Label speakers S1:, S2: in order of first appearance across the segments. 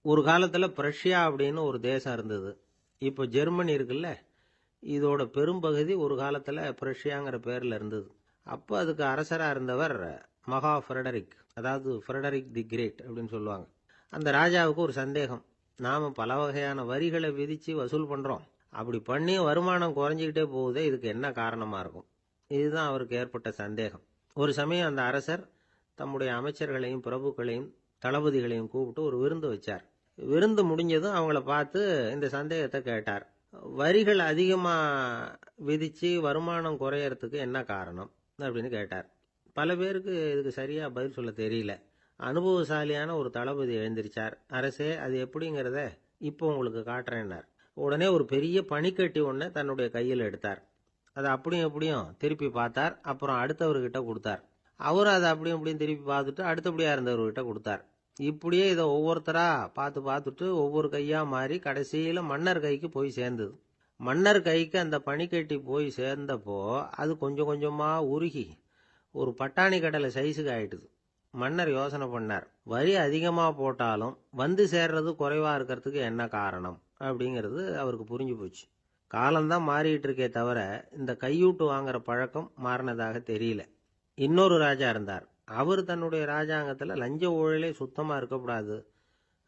S1: ஒரு காலத்தில் பிரஷ்யா அப்படின்னு ஒரு தேசம் இருந்தது. இப்போ ஜெர்மனி இருக்குல்ல, இதோட பெரும்பகுதி ஒரு காலத்தில் பிரஷ்யாங்கிற பேரில் இருந்தது. அப்போ அதுக்கு அரசராக இருந்தவர் மகா ஃப்ரெடரிக், அதாவது ஃப்ரெடரிக் தி கிரேட் அப்படின்னு சொல்லுவாங்க. அந்த ராஜாவுக்கு ஒரு சந்தேகம். நாம் பல வகையான வரிகளை விதித்து வசூல் பண்ணுறோம், அப்படி பண்ணி வருமானம் குறைஞ்சிக்கிட்டே போகுதே, இதுக்கு என்ன காரணமாக இருக்கும்? இதுதான் அவருக்கு ஏற்பட்ட சந்தேகம். ஒரு சமயம் அந்த அரசர் தம்முடைய அமைச்சர்களையும் பிரபுக்களையும் தளபதிகளையும் கூப்பிட்டு ஒரு விருந்து வச்சார். விருந்து முடிஞ்சதும் அவங்கள பார்த்து இந்த சந்தேகத்தை கேட்டார். வரிகள் அதிகமாக விதித்து வருமானம் குறையறதுக்கு என்ன காரணம் அப்படின்னு கேட்டார். பல பேருக்கு இதுக்கு சரியாக பதில் சொல்ல தெரியல. அனுபவசாலியான ஒரு தளபதி எழுந்திருச்சார். அரசே, அது எப்படிங்கிறத இப்போ உங்களுக்கு காட்டுறேன்னார். உடனே ஒரு பெரிய பனிக்கட்டி ஒன்றை தன்னுடைய கையில் எடுத்தார். அதை அப்படியும் எப்படியும் திருப்பி பார்த்தார். அப்புறம் அடுத்தவர்கிட்ட கொடுத்தார். அவரும் அதை அப்படியும் இப்படியும் திருப்பி பார்த்துட்டு அடுத்தபடியாக இருந்தவர்கிட்ட கொடுத்தார். இப்படியே இதை ஒவ்வொருத்தரா பார்த்துட்டு ஒவ்வொரு கையா மாறி கடைசியில் மன்னர் கைக்கு போய் சேர்ந்தது. மன்னர் கைக்கு அந்த பனிக்கட்டி போய் சேர்ந்தப்போ அது கொஞ்சம் கொஞ்சமாக உருகி ஒரு பட்டாணி கடலை சைஸுக்கு ஆயிட்டுது. மன்னர் யோசனை பண்ணார், வரி அதிகமாக போட்டாலும் வந்து சேர்றது குறைவாக இருக்கிறதுக்கு என்ன காரணம் அப்படிங்கிறது அவருக்கு புரிஞ்சு போச்சு. காலம்தான் மாறிட்டு இருக்கே தவிர இந்த கையூட்டு வாங்குற பழக்கம் மாறினதாக தெரியல. இன்னொரு ராஜா இருந்தார். அவர் தன்னுடைய ராஜாங்கத்தில் லஞ்ச ஊழலே சுத்தமாக இருக்கக்கூடாது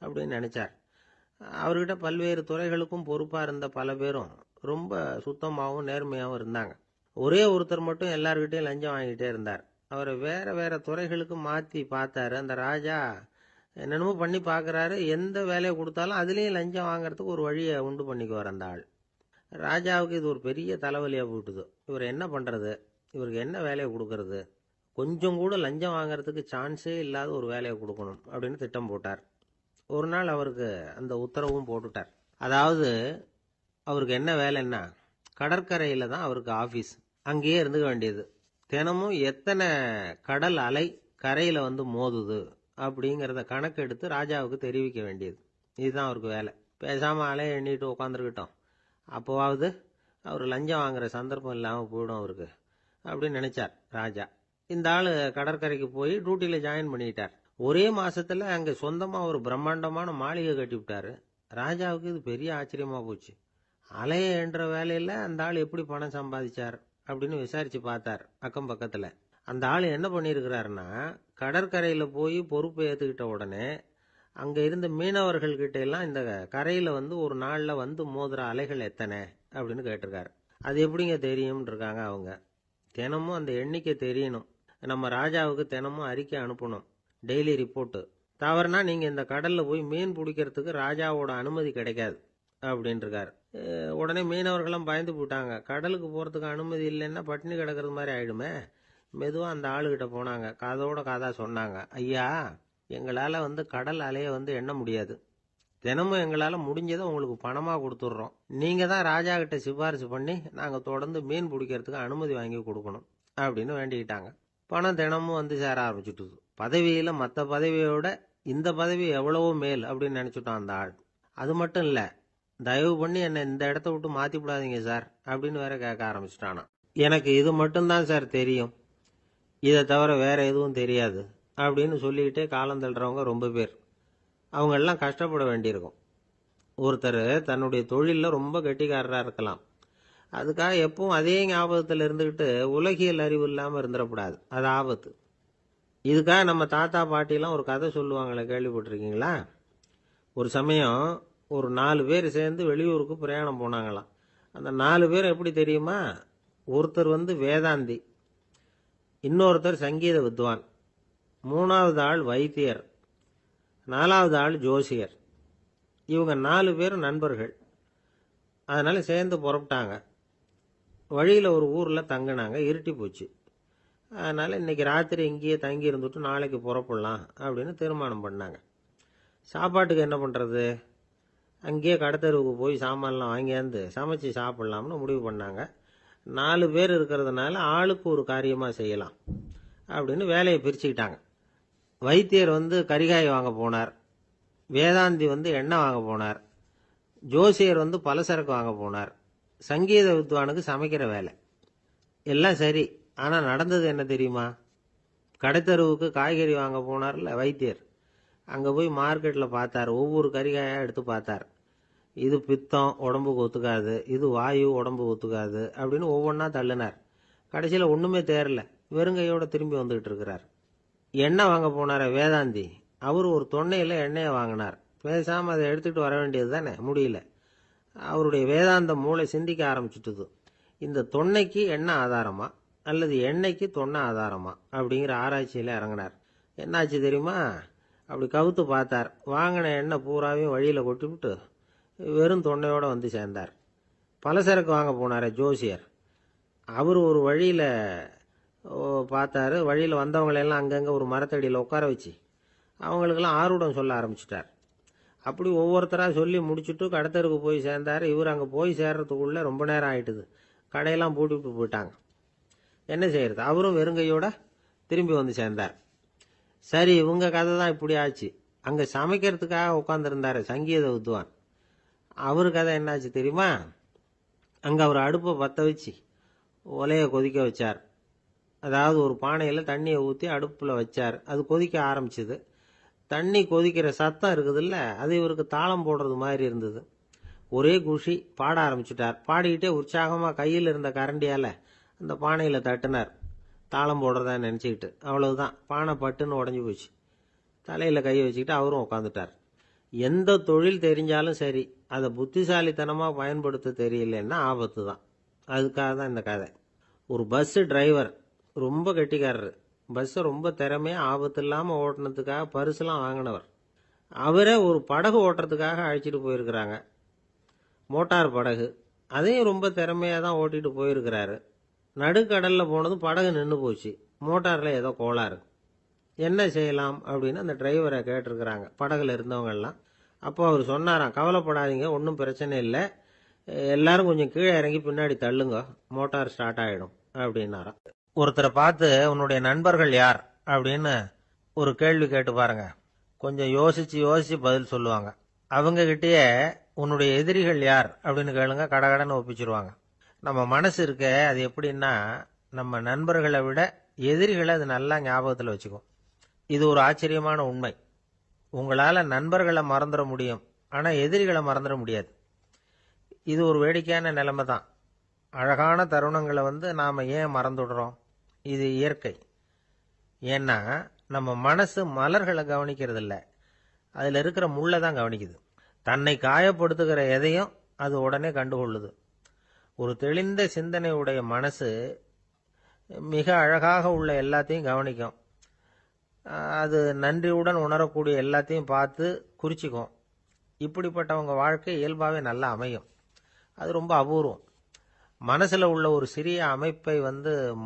S1: அப்படின்னு நினைச்சார். அவர்கிட்ட பல்வேறு துறைகளுக்கும் பொறுப்பாக இருந்த பல பேரும் ரொம்ப சுத்தமாகவும் நேர்மையாகவும் இருந்தாங்க. ஒரே ஒருத்தர் மட்டும் எல்லார்கிட்டையும் லஞ்சம் வாங்கிட்டே இருந்தார். அவரை வேற வேற துறைகளுக்கு மாற்றி பார்த்தாரு. அந்த ராஜா என்னென்னமோ பண்ணி பார்க்குறாரு. எந்த வேலையை கொடுத்தாலும் அதுலேயும் லஞ்சம் வாங்குறதுக்கு ஒரு வழியை உண்டு பண்ணிக்குவார் அந்த ஆள். ராஜாவுக்கு இது ஒரு பெரிய தலைவலியாக போட்டுது. இவர் என்ன பண்ணுறது, இவருக்கு என்ன வேலையை கொடுக்கறது, கொஞ்சம் கூட லஞ்சம் வாங்கிறதுக்கு சான்ஸே இல்லாத ஒரு வேலையை கொடுக்கணும் அப்படின்னு திட்டம் போட்டார். ஒரு நாள் அவருக்கு அந்த உத்தரவும் போட்டுட்டார். அதாவது அவருக்கு என்ன வேலைன்னா, கடற்கரையில் தான் அவருக்கு ஆஃபீஸ். அங்கேயே இருந்துக்க வேண்டியது. தினமும் எத்தனை கடல் அலை கரையில் வந்து மோதுது அப்படிங்கிறத கணக்கெடுத்து ராஜாவுக்கு தெரிவிக்க வேண்டியது. இதுதான் அவருக்கு வேலை. பேசாமல் அலையை எண்ணிட்டு உட்காந்துருக்கிட்டோம், அப்போவாவது அவர் லஞ்சம் வாங்குற சந்தர்ப்பம் இல்லாமல் போயிடும் அவருக்கு அப்படின்னு நினைச்சார் ராஜா. இந்த ஆள் கடற்கரைக்கு போய் டியூட்டியில் ஜாயின் பண்ணிட்டார். ஒரே மாசத்துல அங்கே சொந்தமாக ஒரு பிரம்மாண்டமான மாளிகை கட்டி விட்டாரு. ராஜாவுக்கு இது பெரிய ஆச்சரியமாக போச்சு. அலையை என்ற வேலையில் அந்த ஆள் எப்படி பணம் சம்பாதிச்சார் அப்படின்னு விசாரித்து பார்த்தார் அக்கம் பக்கத்தில். அந்த ஆள் என்ன பண்ணியிருக்கிறாருன்னா, கடற்கரையில் போய் பொறுப்பை ஏற்றுக்கிட்ட உடனே அங்கே இருந்த மீனவர்கள்கிட்ட எல்லாம் இந்த கரையில் வந்து ஒரு நாளில் வந்து மோதுற அலைகள் எத்தனை அப்படின்னு கேட்டிருக்காரு. அது எப்படிங்க தெரியும்னு இருக்காங்க அவங்க. தினமும் அந்த எண்ணிக்கை தெரியணும். நம்ம ராஜாவுக்கு தினமும் அறிக்கை அனுப்பணும், டெய்லி ரிப்போர்ட்டு. தவறுனா நீங்கள் இந்த கடலில் போய் மீன் பிடிக்கிறதுக்கு ராஜாவோட அனுமதி கிடைக்காது அப்படின்ட்டுருக்காரு. உடனே மீனவர்களும் பயந்து போட்டாங்க. கடலுக்கு போகிறதுக்கு அனுமதி இல்லைன்னா பட்டினி கிடக்கிறது மாதிரி ஆகிடுமே. மெதுவாக அந்த ஆளுகிட்ட போனாங்க. காதோட காதா சொன்னாங்க, ஐயா, எங்களால் வந்து கடல் அலையை வந்து எண்ண முடியாது. தினமும் எங்களால் முடிஞ்சதை உங்களுக்கு பணமாக கொடுத்துட்றோம். நீங்கள் தான் ராஜா கிட்ட சிபாரிசு பண்ணி நாங்கள் தொடர்ந்து மீன் பிடிக்கிறதுக்கு அனுமதி வாங்கி கொடுக்கணும் அப்படின்னு வேண்டிக்கிட்டாங்க. பணம் தினமும் வந்து சேர ஆரம்பிச்சுட்டுது. பதவியில் மற்ற பதவியோட இந்த பதவி எவ்வளவோ மேல் அப்படின்னு நினச்சிட்டோம் அந்த ஆள். அது மட்டும் இல்லை, தயவு பண்ணி என்னை இந்த இடத்த விட்டு மாற்றி விடாதீங்க சார் அப்படின்னு வேற கேட்க ஆரம்பிச்சிட்டானா. எனக்கு இது மட்டும்தான் சார் தெரியும், இதை தவிர வேற எதுவும் தெரியாது அப்படின்னு சொல்லிக்கிட்டே காலம் தள்ளுறவங்க ரொம்ப பேர். அவங்கெல்லாம் கஷ்டப்பட வேண்டியிருக்கும். ஒருத்தர் தன்னுடைய தொழிலில் ரொம்ப கெட்டிக்காரராக இருக்கலாம். அதுக்காக எப்பவும் அதே ஞாபகத்தில் இருந்துக்கிட்டு உலகியல் அறிவு இல்லாமல் இருந்துடக்கூடாது. அது ஆபத்து. இதுக்காக நம்ம தாத்தா பாட்டிலாம் ஒரு கதை சொல்லுவாங்களே, கேள்விப்பட்டிருக்கீங்களா? ஒரு சமயம் ஒரு 4 பேர் சேர்ந்து வெளியூருக்கு பிரயாணம் போனாங்களாம். அந்த 4 பேர் எப்படி தெரியுமா? ஒருத்தர் வந்து வேதாந்தி, இன்னொருத்தர் சங்கீத வித்வான், 3வது ஆள் வைத்தியர், 4வது ஆள் ஜோசியர். இவங்க 4 பேரும் நண்பர்கள். அதனால சேர்ந்து புறப்பட்டாங்க. வழியில் ஒரு ஊரில் தங்கினாங்க. இருட்டி போச்சு. அதனால் இன்றைக்கி ராத்திரி இங்கேயே தங்கி இருந்துட்டு நாளைக்கு புறப்படலாம் அப்படின்னு தீர்மானம் பண்ணாங்க. சாப்பாட்டுக்கு என்ன பண்ணுறது? அங்கேயே கடத்தெருவுக்கு போய் சாமான்லாம் வாங்கியாந்து சமைச்சு சாப்பிட்லாம்னு முடிவு பண்ணாங்க. 4 பேர் இருக்கிறதுனால ஆளுக்கு ஒரு காரியமாக செய்யலாம் அப்படின்னு வேலையை பிரிச்சுக்கிட்டாங்க. வைத்தியர் வந்து கரிகாய் வாங்க போனார், வேதாந்தி வந்து எண்ணெய் வாங்க போனார், ஜோசியர் வந்து பலசரக்கு வாங்க போனார், சங்கீத வித்வானுக்கு சமைக்கிற வேலை. எல்லாம் சரி, ஆனால் நடந்தது என்ன தெரியுமா? கடைத்தருவுக்கு காய்கறி வாங்க போனார்ல வைத்தியர், அங்கே போய் மார்க்கெட்டில் பார்த்தார். ஒவ்வொரு கறிகாயாக எடுத்து பார்த்தார். இது பித்தம், உடம்புக்கு ஒத்துக்காது. இது வாயு, உடம்புக்கு ஒத்துக்காது அப்படின்னு ஒவ்வொன்றா தள்ளினார். கடைசியில் ஒன்றுமே தேரல. வெறுங்கையோட திரும்பி வந்துகிட்டு இருக்கிறார். எண்ணெய் வாங்க போனார வேதாந்தி. அவர் ஒரு தொன்னையில் எண்ணெயை வாங்கினார். பேசாமல் அதை எடுத்துகிட்டு வர வேண்டியது தானே, முடியல. அவருடைய வேதாந்த மூளை சிந்திக்க ஆரம்பிச்சுட்டுது. இந்த தொன்னைக்கு எண்ணெய் ஆதாரமா அல்லது எண்ணெய்க்கு தொன்னை ஆதாரமா அப்படிங்கிற ஆராய்ச்சியில் இறங்கினார். என்னாச்சு தெரியுமா? அப்படி கவுத்து பார்த்தார். வாங்கின எண்ணெய் பூராவையும் வழியில் கொட்டிவிட்டு வெறும் தொன்னையோடு வந்து சேர்ந்தார். பலசரக்கு வாங்க போனார் ஜோசியர். அவர் ஒரு வழியில் பார்த்தாரு. வழியில் வந்தவங்களெல்லாம் அங்கங்கே ஒரு மரத்தடியில் உட்கார வச்சு அவங்களுக்கெல்லாம் ஆர்வம் சொல்ல ஆரம்பிச்சிட்டார். அப்படி ஒவ்வொருத்தராக சொல்லி முடிச்சுட்டு கடத்தருக்கு போய் சேர்ந்தார். இவர் அங்கே போய் சேர்றதுக்குள்ளே ரொம்ப நேரம் ஆயிட்டுது. கடையெல்லாம் பூட்டிவிட்டு போயிட்டாங்க. என்ன செய்யறது? அவரும் வெறுங்கையோட திரும்பி வந்து சேர்ந்தார். சரி, இவங்க கதை தான் இப்படி ஆச்சு. அங்கே சமைக்கிறதுக்காக உட்காந்துருந்தார் சங்கீத வித்வான். அவரு கதை என்னாச்சு தெரியுமா? அங்கே அவர் அடுப்பை பற்ற வச்சு ஒலையை கொதிக்க வச்சார். அதாவது ஒரு பானையில் தண்ணியை ஊற்றி அடுப்பில் வச்சார். அது கொதிக்க ஆரம்பிச்சுது. தண்ணி கொதிக்கிற சத்தம் இருக்குதுல்ல, அது இவருக்கு தாளம் போடுறது மாதிரி இருந்தது. ஒரே குஷி, பாட ஆரம்பிச்சுட்டார். பாடிக்கிட்டே உற்சாகமாக கையில் இருந்த கரண்டியால் அந்த பானையில் தட்டினார், தாளம் போடுறதா நினச்சிக்கிட்டு. அவ்வளவுதான், பானை பட்டுன்னு உடஞ்சி போச்சு. தலையில் கையை வச்சுக்கிட்டு அவரும் உட்காந்துட்டார். எந்த தொழில் தெரிஞ்சாலும் சரி, அதை புத்திசாலித்தனமாக பயன்படுத்த தெரியலன்னா ஆபத்து தான். அதுக்காக தான் இந்த கதை. ஒரு பஸ்ஸு டிரைவர் ரொம்ப கெட்டிக்காரரு. பஸ்ஸை ரொம்ப திறமையாக ஆபத்து இல்லாமல் ஓட்டினதுக்காக பரிசுலாம் வாங்கினவர். அவரே ஒரு படகு ஓட்டுறதுக்காக அழைச்சிட்டு போயிருக்கிறாங்க, மோட்டார் படகு. அதையும் ரொம்ப திறமையாக தான் ஓட்டிகிட்டு போயிருக்கிறாரு. நடுக்கடலில் போனதும் படகு நின்று போச்சு. மோட்டாரில் ஏதோ கோளாறு. என்ன செய்யலாம் அப்படின்னு அந்த டிரைவரை கேட்டிருக்கிறாங்க படகுல இருந்தவங்கெல்லாம். அப்போ அவர் சொன்னாராம், கவலைப்படாதீங்க, ஒன்றும் பிரச்சனை இல்லை, எல்லாரும் கொஞ்சம் கீழே இறங்கி பின்னாடி தள்ளுங்க, மோட்டார் ஸ்டார்ட் ஆகிடும் அப்படின்னாராம். ஒருத்தரை பார்த்து உன்னுடைய நண்பர்கள் யார் அப்படின்னு ஒரு கேள்வி கேட்டு பாருங்க. கொஞ்சம் யோசிச்சு யோசிச்சு பதில் சொல்லுவாங்க. அவங்க கிட்டேயே உன்னுடைய எதிரிகள் யார் அப்படின்னு கேளுங்க, கடகடன்னு ஒப்பிச்சிருவாங்க. நம்ம மனசு இருக்க, அது எப்படின்னா நம்ம நண்பர்களை விட எதிரிகளை அது நல்லா ஞாபகத்தில் வச்சுக்கும். இது ஒரு ஆச்சரியமான உண்மை. உங்களால் நண்பர்களை மறந்துட முடியும், ஆனால் எதிரிகளை மறந்துட முடியாது. இது ஒரு வேடிக்கையான நிலைமை தான். அழகான தருணங்களை நாம் ஏன் மறந்துடுறோம்? இது இயற்கை. ஏன்னா நம்ம மனசு மலர்களை கவனிக்கிறது இல்லை, அதில் இருக்கிற முள்ளை தான் கவனிக்குது. தன்னை காயப்படுத்துகிற எதையும் அது உடனே கண்டுகொள்ளுது. ஒரு தெளிந்த சிந்தனை உடைய மனசு மிக அழகாக உள்ள எல்லாத்தையும் கவனிக்கும். அது நன்றியுடன் உணரக்கூடிய எல்லாத்தையும் பார்த்து குறிச்சிக்கும். இப்படிப்பட்டவங்க வாழ்க்கை இயல்பாகவே நல்லா அமையும். அது ரொம்ப அபூர்வம். மனசில் உள்ள ஒரு சிறிய அமைப்பை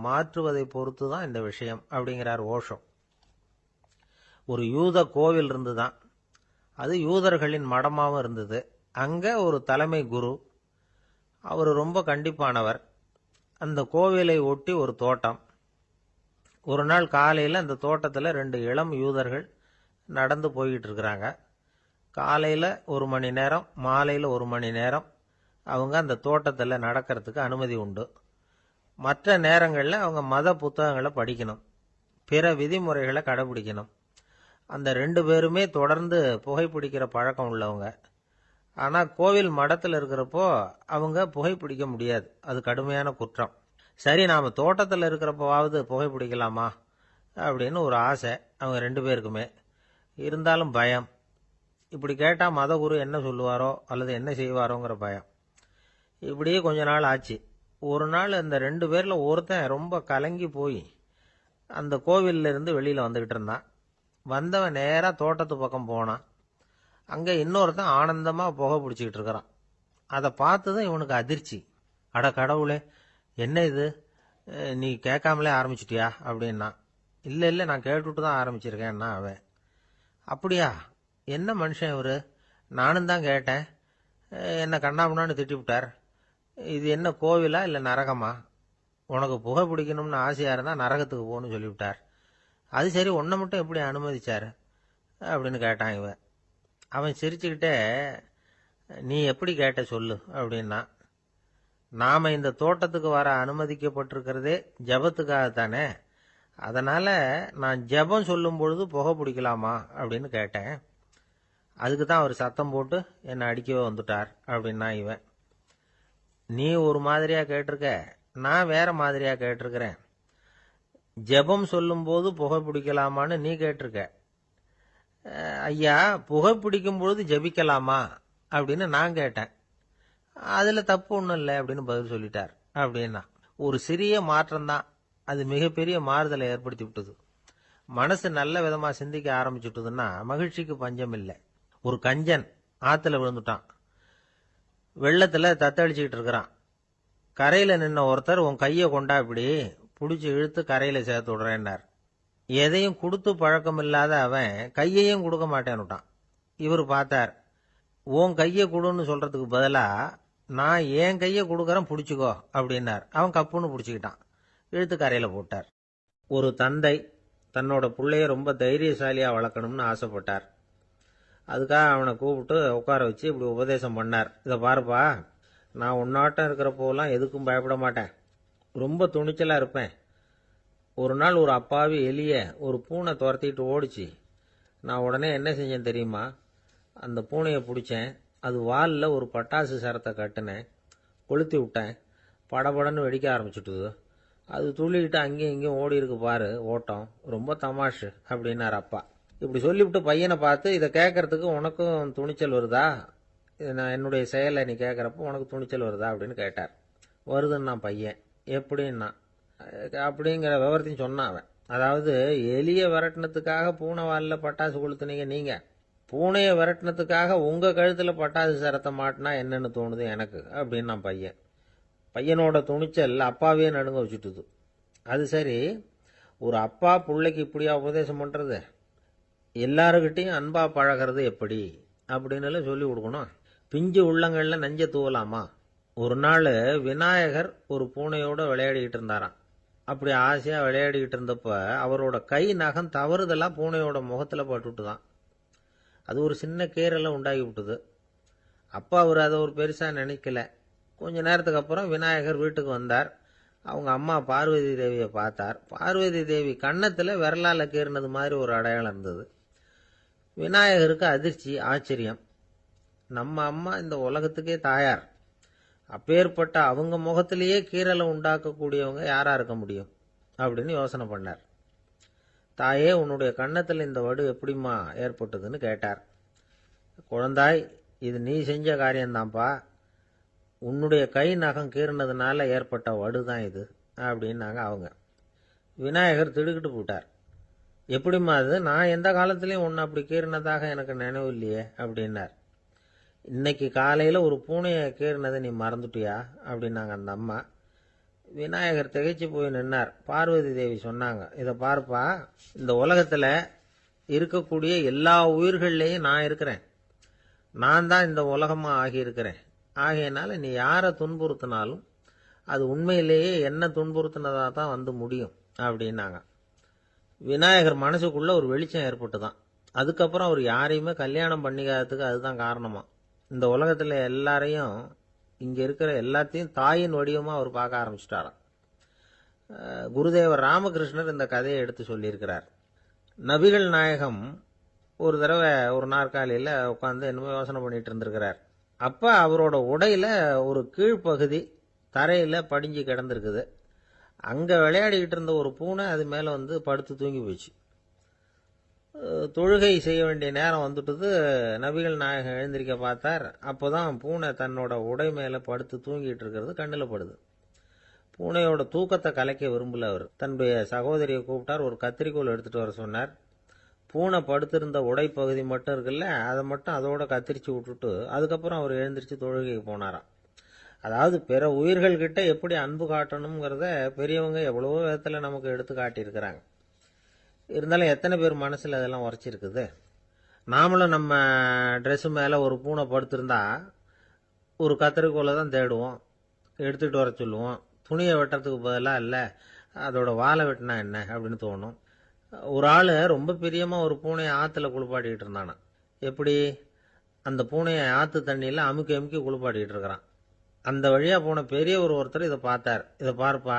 S1: மாற்றுவதை பொறுத்து தான் இந்த விஷயம் அப்படிங்கிறார் ஓஷோ. ஒரு யூத கோவில் இருந்துதான். அது யூதர்களின் மடமாகவும் இருந்தது. அங்கே ஒரு தலைமை குரு, அவர் ரொம்ப கண்டிப்பானவர். அந்த கோவிலை ஒட்டி ஒரு தோட்டம். ஒரு நாள் காலையில் அந்த தோட்டத்தில் 2 இளம் யூதர்கள் நடந்து போய்கிட்டு இருக்கிறாங்க. காலையில் 1 மணி நேரம், மாலையில் 1 மணி நேரம் அவங்க அந்த தோட்டத்தில் நடக்கிறதுக்கு அனுமதி உண்டு. மற்ற நேரங்களில் அவங்க மத புத்தகங்களை படிக்கணும், பிற விதிமுறைகளை கடைபிடிக்கணும். அந்த 2 பேருமே தொடர்ந்து புகைப்பிடிக்கிற பழக்கம் உள்ளவங்க. ஆனால் கோவில் மடத்தில் இருக்கிறப்போ அவங்க புகைப்பிடிக்க முடியாது, அது கடுமையான குற்றம். சரி, நாம் தோட்டத்தில் இருக்கிறப்போவாவது புகைப்பிடிக்கலாமா அப்படின்னு ஒரு ஆசை அவங்க 2 பேருக்குமே. இருந்தாலும் பயம். இப்படி கேட்டால் மதகுரு என்ன சொல்லுவாரோ அல்லது என்ன செய்வாரோங்கிற பயம். இப்படியே கொஞ்ச நாள் ஆச்சு. ஒரு நாள் அந்த 2 பேரில் ஒருத்தன் ரொம்ப கலங்கி போய் அந்த கோவிலில் இருந்து வெளியில் வந்துக்கிட்டு இருந்தான். வந்தவன் நேராக தோட்டத்து பக்கம் போனான். அங்கே இன்னொருத்தன் ஆனந்தமாக புகை பிடிச்சிக்கிட்டு இருக்கிறான். அதை பார்த்து தான் இவனுக்கு அதிர்ச்சி. அட கடவுளே, என்ன இது, நீ கேட்காமலே ஆரம்பிச்சிட்டியா அப்படின்னா. இல்லை இல்லை, நான் கேட்டுவிட்டு தான் ஆரம்பிச்சிருக்கேன்னா அவன். அப்படியா, என்ன மனுஷன் இவர், நானும் தான் கேட்டேன், என்ன கண்ணாமுன்னான்னு திட்டிவிட்டார். இது என்ன கோவிலா இல்லை நரகமா? உனக்கு புகை பிடிக்கணும்னு ஆசையாக இருந்தால் நரகத்துக்கு போகணும்னு சொல்லிவிட்டார். அது சரி, உன்னை மட்டும் எப்படி அனுமதிச்சார் அப்படின்னு கேட்டான் இவன். அவன் சிரிச்சுக்கிட்டே, நீ எப்படி கேட்ட சொல்லு அப்படின்னா. நாம் இந்த தோட்டத்துக்கு வர அனுமதிக்கப்பட்டிருக்கிறதே ஜபத்துக்காகத்தானே, அதனால நான் ஜெபம் சொல்லும் பொழுது புகை பிடிக்கலாமா அப்படின்னு கேட்டேன். அதுக்கு தான் அவர் சத்தம் போட்டு என்னை அடிக்கவே வந்துட்டார் அப்படின்னா இவன். நீ ஒரு மாதிரியா கேட்டிருக்க, நான் வேற மாதிரியா கேட்டிருக்கிறேன். ஜெபம் சொல்லும் போது புகை பிடிக்கலாமான்னு நீ கேட்டிருக்க. ஐயா, புகை பிடிக்கும் பொழுது ஜெபிக்கலாமா அப்படின்னு நான் கேட்டேன். அதுல தப்பு ஒன்றும் இல்லை அப்படின்னு பதில் சொல்லிட்டார் அப்படின்னா. ஒரு சிறிய மாற்றம் தான் அது மிகப்பெரிய மாறுதலை ஏற்படுத்தி விட்டது. மனசு நல்ல விதமா சிந்திக்க ஆரம்பிச்சுட்டுதுன்னா மகிழ்ச்சிக்கு பஞ்சம் இல்லை. ஒரு கஞ்சன் ஆத்துல விழுந்துட்டான். வெள்ளத்துல தத்தளிச்சுக்கிட்டு இருக்கிறான். கரையில நின்ன ஒருத்தர் உன் கையை கொண்டா இப்படி புடிச்சு இழுத்து கரையில சேர்த்து விடுறேன்னார். எதையும் கொடுத்து பழக்கம் இல்லாத அவன் கையையும் கொடுக்க மாட்டேன்னுட்டான். இவர் பார்த்தார். உன் கையை கொடுன்னு சொல்றதுக்கு பதிலா நான் என் கையை கொடுக்கறேன் புடிச்சுக்கோ அப்படின்னார். அவன் கப்புன்னு புடிச்சுக்கிட்டான். இழுத்து கரையில போட்டார். ஒரு தந்தை தன்னோட பிள்ளைய ரொம்ப தைரியசாலியா வளர்க்கணும்னு ஆசைப்பட்டார். அதுக்காக அவனை கூப்பிட்டு உட்கார வச்சு இப்படி உபதேசம் பண்ணார். இதை பாருப்பா, நான் உன்னாட்டம் இருக்கிறப்போலாம் எதுக்கும் பயப்பட மாட்டேன். ரொம்ப துணிச்சலா இருப்பேன். ஒரு நாள் ஒரு அப்பாவி எலிய ஒரு பூனை துரத்திட்டு ஓடிச்சு. நான் உடனே என்ன செஞ்சேன் தெரியுமா? அந்த பூனையை பிடிச்சேன். அது வாலில் ஒரு பட்டாசு சரத்தை கட்டினேன். கொளுத்தி விட்டேன். படபடன்னு வெடிக்க ஆரம்பிச்சுட்டுது. அது துள்ளிக்கிட்டு அங்கேயும் இங்கேயும் ஓடி இருக்கு பாரு ஓட்டம். ரொம்ப தமாஷு அப்படின்னார் அப்பா. இப்படி சொல்லிவிட்டு பையனை பார்த்து, இதை கேட்கறதுக்கு உனக்கும் துணிச்சல் வருதா? நான் என்னுடைய செயலை நீ கேட்கறப்போ உனக்கு துணிச்சல் வருதா அப்படின்னு கேட்டார். வருதுன்னா பையன். எப்படின்னா அப்படிங்கிற விவரத்தையும் சொன்னான் அவன். அதாவது எலிய விரட்டினத்துக்காக பூனை வாலில் பட்டாசு கொளுத்துனீங்க நீங்க. பூனையை விரட்டினத்துக்காக உங்க கழுத்துல பட்டாசு சரத்தை மாட்டினா என்னன்னு தோணுது எனக்கு அப்படின்னா பையன். பையனோட துணிச்சல் அப்பாவே நடுங்க வச்சுட்டுது. அது சரி, ஒரு அப்பா பிள்ளைக்கு இப்படியா உபதேசம் பண்றது? எல்லாருக்கிட்டையும் அன்பா பழகிறது எப்படி அப்படின்னு சொல்லி கொடுக்கணும். பிஞ்சு உள்ளங்கள்ல நஞ்ச தூவலாமா? ஒரு நாள் விநாயகர் ஒரு பூனையோட விளையாடிக்கிட்டு இருந்தாராம். அப்படி ஆசையா விளையாடிக்கிட்டு இருந்தப்ப அவரோட கை நகம் தவறுதலா பூனையோட முகத்துல பட்டுட்டுதான். அது ஒரு சின்ன கீறலை உண்டாகி விட்டுது. அப்பா அவர் அதை ஒரு பெருசா நினைக்கல. கொஞ்ச நேரத்துக்கு அப்புறம் விநாயகர் வீட்டுக்கு வந்தார். அவங்க அம்மா பார்வதி தேவியை பார்த்தார். பார்வதி தேவி கன்னத்துல விரலால கீறினது மாதிரி ஒரு அடையாளம் இருந்தது. விநாயகருக்கு அதிர்ச்சி, ஆச்சரியம். நம்ம அம்மா இந்த உலகத்துக்கே தாயார். அப்பேற்பட்ட அவங்க முகத்திலேயே கீறலை உண்டாக்கக்கூடியவங்க யாரா இருக்க முடியும் அப்படின்னு யோசனை பண்ணார். தாயே, உன்னுடைய கன்னத்தில் இந்த வடு எப்படிம்மா ஏற்பட்டதுன்னு கேட்டார். குழந்தாய், இது நீ செஞ்ச காரியம்தான்ப்பா. உன்னுடைய கை நகம் கீறினதுனால ஏற்பட்ட வடு தான் இது அப்படின்னாங்க அவங்க. விநாயகர் திடுக்கிட்டு போட்டார். எப்படிம்மா அது? நான் எந்த காலத்திலையும் ஒன்று அப்படி கீறினதாக எனக்கு நினைவு இல்லையே அப்படின்னார். இன்னைக்கு காலையில் ஒரு பூனையை கீறினதை நீ மறந்துட்டியா அப்படின்னாங்க அந்த அம்மா. விநாயகர் திகைச்சு போய் நின்னார். பார்வதி தேவி சொன்னாங்க, இதை பார்ப்பா, இந்த உலகத்தில் இருக்கக்கூடிய எல்லா உயிர்கள்லையும் நான் இருக்கிறேன். நான் தான் இந்த உலகமாக ஆகியிருக்கிறேன். ஆகையினால நீ யாரை துன்புறுத்தினாலும் அது உண்மையிலேயே என்ன துன்புறுத்தினதாக தான் வந்து முடியும் அப்படின்னாங்க. விநாயகர் மனசுக்குள்ள ஒரு வெளிச்சம் ஏற்பட்டுதான். அதுக்கப்புறம் அவர் யாரையுமே கல்யாணம் பண்ணிக்காததுக்கு அதுதான் காரணமா. இந்த உலகத்தில் எல்லாரையும், இங்கே இருக்கிற எல்லாத்தையும் தாயின் வடிவமாக அவர் பார்க்க ஆரம்பிச்சிட்டாராம். குருதேவர் ராமகிருஷ்ணர் இந்த கதையை எடுத்து சொல்லியிருக்கிறார். நபிகள் நாயகம் ஒரு தடவை ஒரு நாற்காலியில் உட்காந்து என்னமோ யோசனை பண்ணிட்டு இருந்திருக்கிறார். அப்போ அவரோட உடையில ஒரு கீழ்ப்பகுதி தரையில் படிஞ்சு கிடந்திருக்குது. அங்கே விளையாடிக்கிட்டு இருந்த ஒரு பூனை அது மேலே வந்து படுத்து தூங்கி போச்சு. தொழுகை செய்ய வேண்டிய நேரம் வந்துட்டது. நபிகள் நாயகம் எழுந்திருக்க பார்த்தார். அப்போதான் பூனை தன்னோட உடை மேலே படுத்து தூங்கிட்டு இருக்கிறது கண்ணில் படுது. பூனையோட தூக்கத்தை கலைக்க விரும்பல அவர். தன்னுடைய சகோதரியை கூப்பிட்டார். ஒரு கத்திரிக்கோல் எடுத்துட்டு வர சொன்னார். பூனை படுத்திருந்த உடை பகுதி மட்டும் இருக்குல்ல, அதை மட்டும் அதோட கத்திரிச்சு விட்டுட்டு அதுக்கப்புறம் அவர் எழுந்திரிச்சு தொழுகைக்கு போனாராம். அதாவது பிற உயிர்கள் கிட்ட எப்படி அன்பு காட்டணுங்கிறத பெரியவங்க எவ்வளவோ விதத்தில் நமக்கு எடுத்து காட்டியிருக்கிறாங்க. இருந்தாலும் எத்தனை பேர் மனசில் அதெல்லாம் உரைச்சிருக்குது? நாமளும் நம்ம ட்ரெஸ்ஸு மேலே ஒரு பூனை படுத்திருந்தா ஒரு கத்திரிக்கோலை தான் தேடுவோம், எடுத்துகிட்டு வர சொல்லுவோம். துணியை வெட்டுறதுக்கு பதிலாக இல்லை அதோட வாழை வெட்டினா என்ன அப்படின்னு தோணும். ஒரு ஆள் ரொம்ப பிரியமாக ஒரு பூனையை ஆற்றுல குளிப்பாட்டிக்கிட்டு இருந்தானா. எப்படி? அந்த பூனையை ஆற்று தண்ணியில் அமுக்கி அமுக்கி குளிப்பாட்டிக்கிட்டு இருக்கிறான். அந்த வழியாக போன பெரிய ஒருத்தர் இதை பார்த்தார். இதை பார்ப்பா,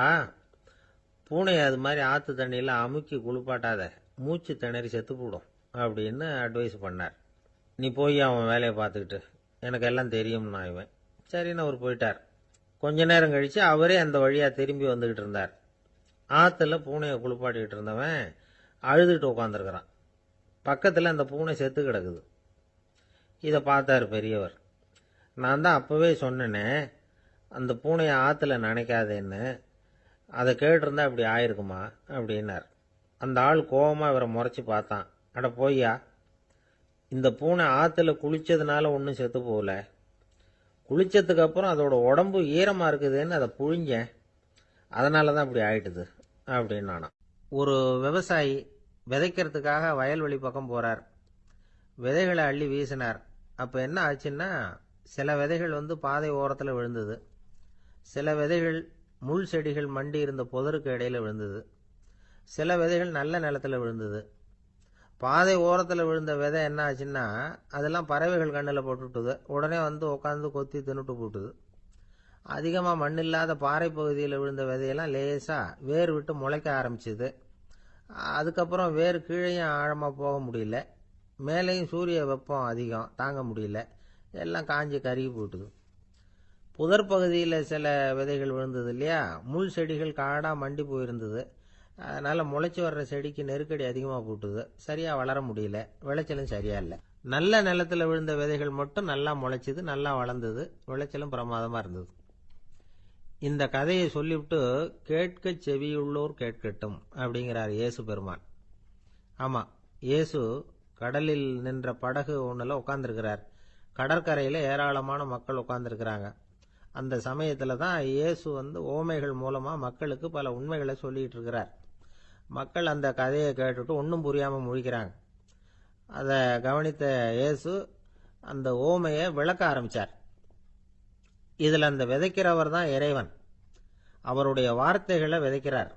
S1: பூனையை அது மாதிரி ஆற்று தண்ணியில் அமுக்கி குளிப்பாட்டாத, மூச்சு திணறி செத்து போடும் அப்படின்னு அட்வைஸ் பண்ணார். நீ போய் அவன் வேலையை பார்த்துக்கிட்டு, எனக்கு எல்லாம் தெரியும்னா இவன். சரின்னு அவர் போயிட்டார். கொஞ்ச நேரம் கழித்து அவரே அந்த வழியாக திரும்பி வந்துக்கிட்டு இருந்தார். ஆற்றுல பூனையை குளிப்பாட்டிக்கிட்டு இருந்தவன் அழுதுகிட்டு உட்காந்துருக்கிறான். பக்கத்தில் அந்த பூனை செத்து கிடக்குது. இதை பார்த்தார் பெரியவர். நான் தான் அப்போவே சொன்னேனே அந்த பூனையை ஆற்றுல நினைக்காதேன்னு, அதை கேட்டிருந்தா இப்படி ஆயிருக்குமா அப்படின்னார். அந்த ஆள் கோபமாக இவரை முறைச்சி பார்த்தான். அட போய்யா, இந்த பூனை ஆற்றுல குளித்ததுனால ஒன்றும் செத்து போகல, குளித்ததுக்கு அப்புறம் அதோட உடம்பு ஈரமாக இருக்குதுன்னு அதை புழிஞ்சேன், அதனால தான் இப்படி ஆயிட்டுது அப்படின்னு நானாம். ஒரு விவசாயி விதைக்கிறதுக்காக வயல்வெளி பக்கம் போகிறார். விதைகளை அள்ளி வீசினார். அப்போ என்ன ஆச்சுன்னா, சில விதைகள் பாதை ஓரத்தில் விழுந்தது, சில விதைகள் முள் செடிகள் மண்டி இருந்த புதருக்கு இடையில விழுந்தது, சில விதைகள் நல்ல நிலத்தில் விழுந்தது. பாதை ஓரத்தில் விழுந்த விதை என்ன ஆச்சுன்னா, அதெல்லாம் பறவைகள் கண்ணில் போட்டுவிட்டுது. உடனே உட்காந்து கொத்தி தின்னுட்டு போட்டுது. அதிகமாக மண் இல்லாத பாறை பகுதியில் விழுந்த விதையெல்லாம் லேசாக வேர் விட்டு முளைக்க ஆரம்பிச்சுது. அதுக்கப்புறம் வேர் கீழேயும் ஆழமாக போக முடியல, மேலேயும் சூரிய வெப்பம் அதிகம் தாங்க முடியல, எல்லாம் காஞ்சி கருகி போட்டுது. புதர் பகுதியில் சில விதைகள் விழுந்தது இல்லையா, முள் செடிகள் காடாக மண்டி போயிருந்தது. அதனால் முளைச்சி வர்ற செடிக்கு நெருக்கடி அதிகமாக போட்டுது, சரியாக வளர முடியல, விளைச்சலும் சரியா இல்லை. நல்ல நிலத்தில் விழுந்த விதைகள் மட்டும் நல்லா முளைச்சிது, நல்லா வளர்ந்தது, விளைச்சலும் பிரமாதமாக இருந்தது. இந்த கதையை சொல்லிவிட்டு கேட்க செவியுள்ளோர் கேட்கட்டும் அப்படிங்கிறார் இயேசு பெருமான். ஆமாம், இயேசு கடலில் நின்ற படகு ஒன்றில் உட்காந்துருக்கிறார். கடற்கரையில் ஏராளமான மக்கள் உட்காந்துருக்கிறாங்க. அந்த சமயத்தில் தான் இயேசு ஓமைகள் மூலமாக மக்களுக்கு பல உண்மைகளை சொல்லிகிட்டு இருக்கிறார். மக்கள் அந்த கதையை கேட்டுட்டு ஒன்றும் புரியாமல் முழிக்கிறாங்க. அதை கவனித்த இயேசு அந்த ஓமையை விளக்க ஆரம்பித்தார். இதில் அந்த விதைக்கிறவர் தான் இறைவன். அவருடைய வார்த்தைகளை விதைக்கிறார்.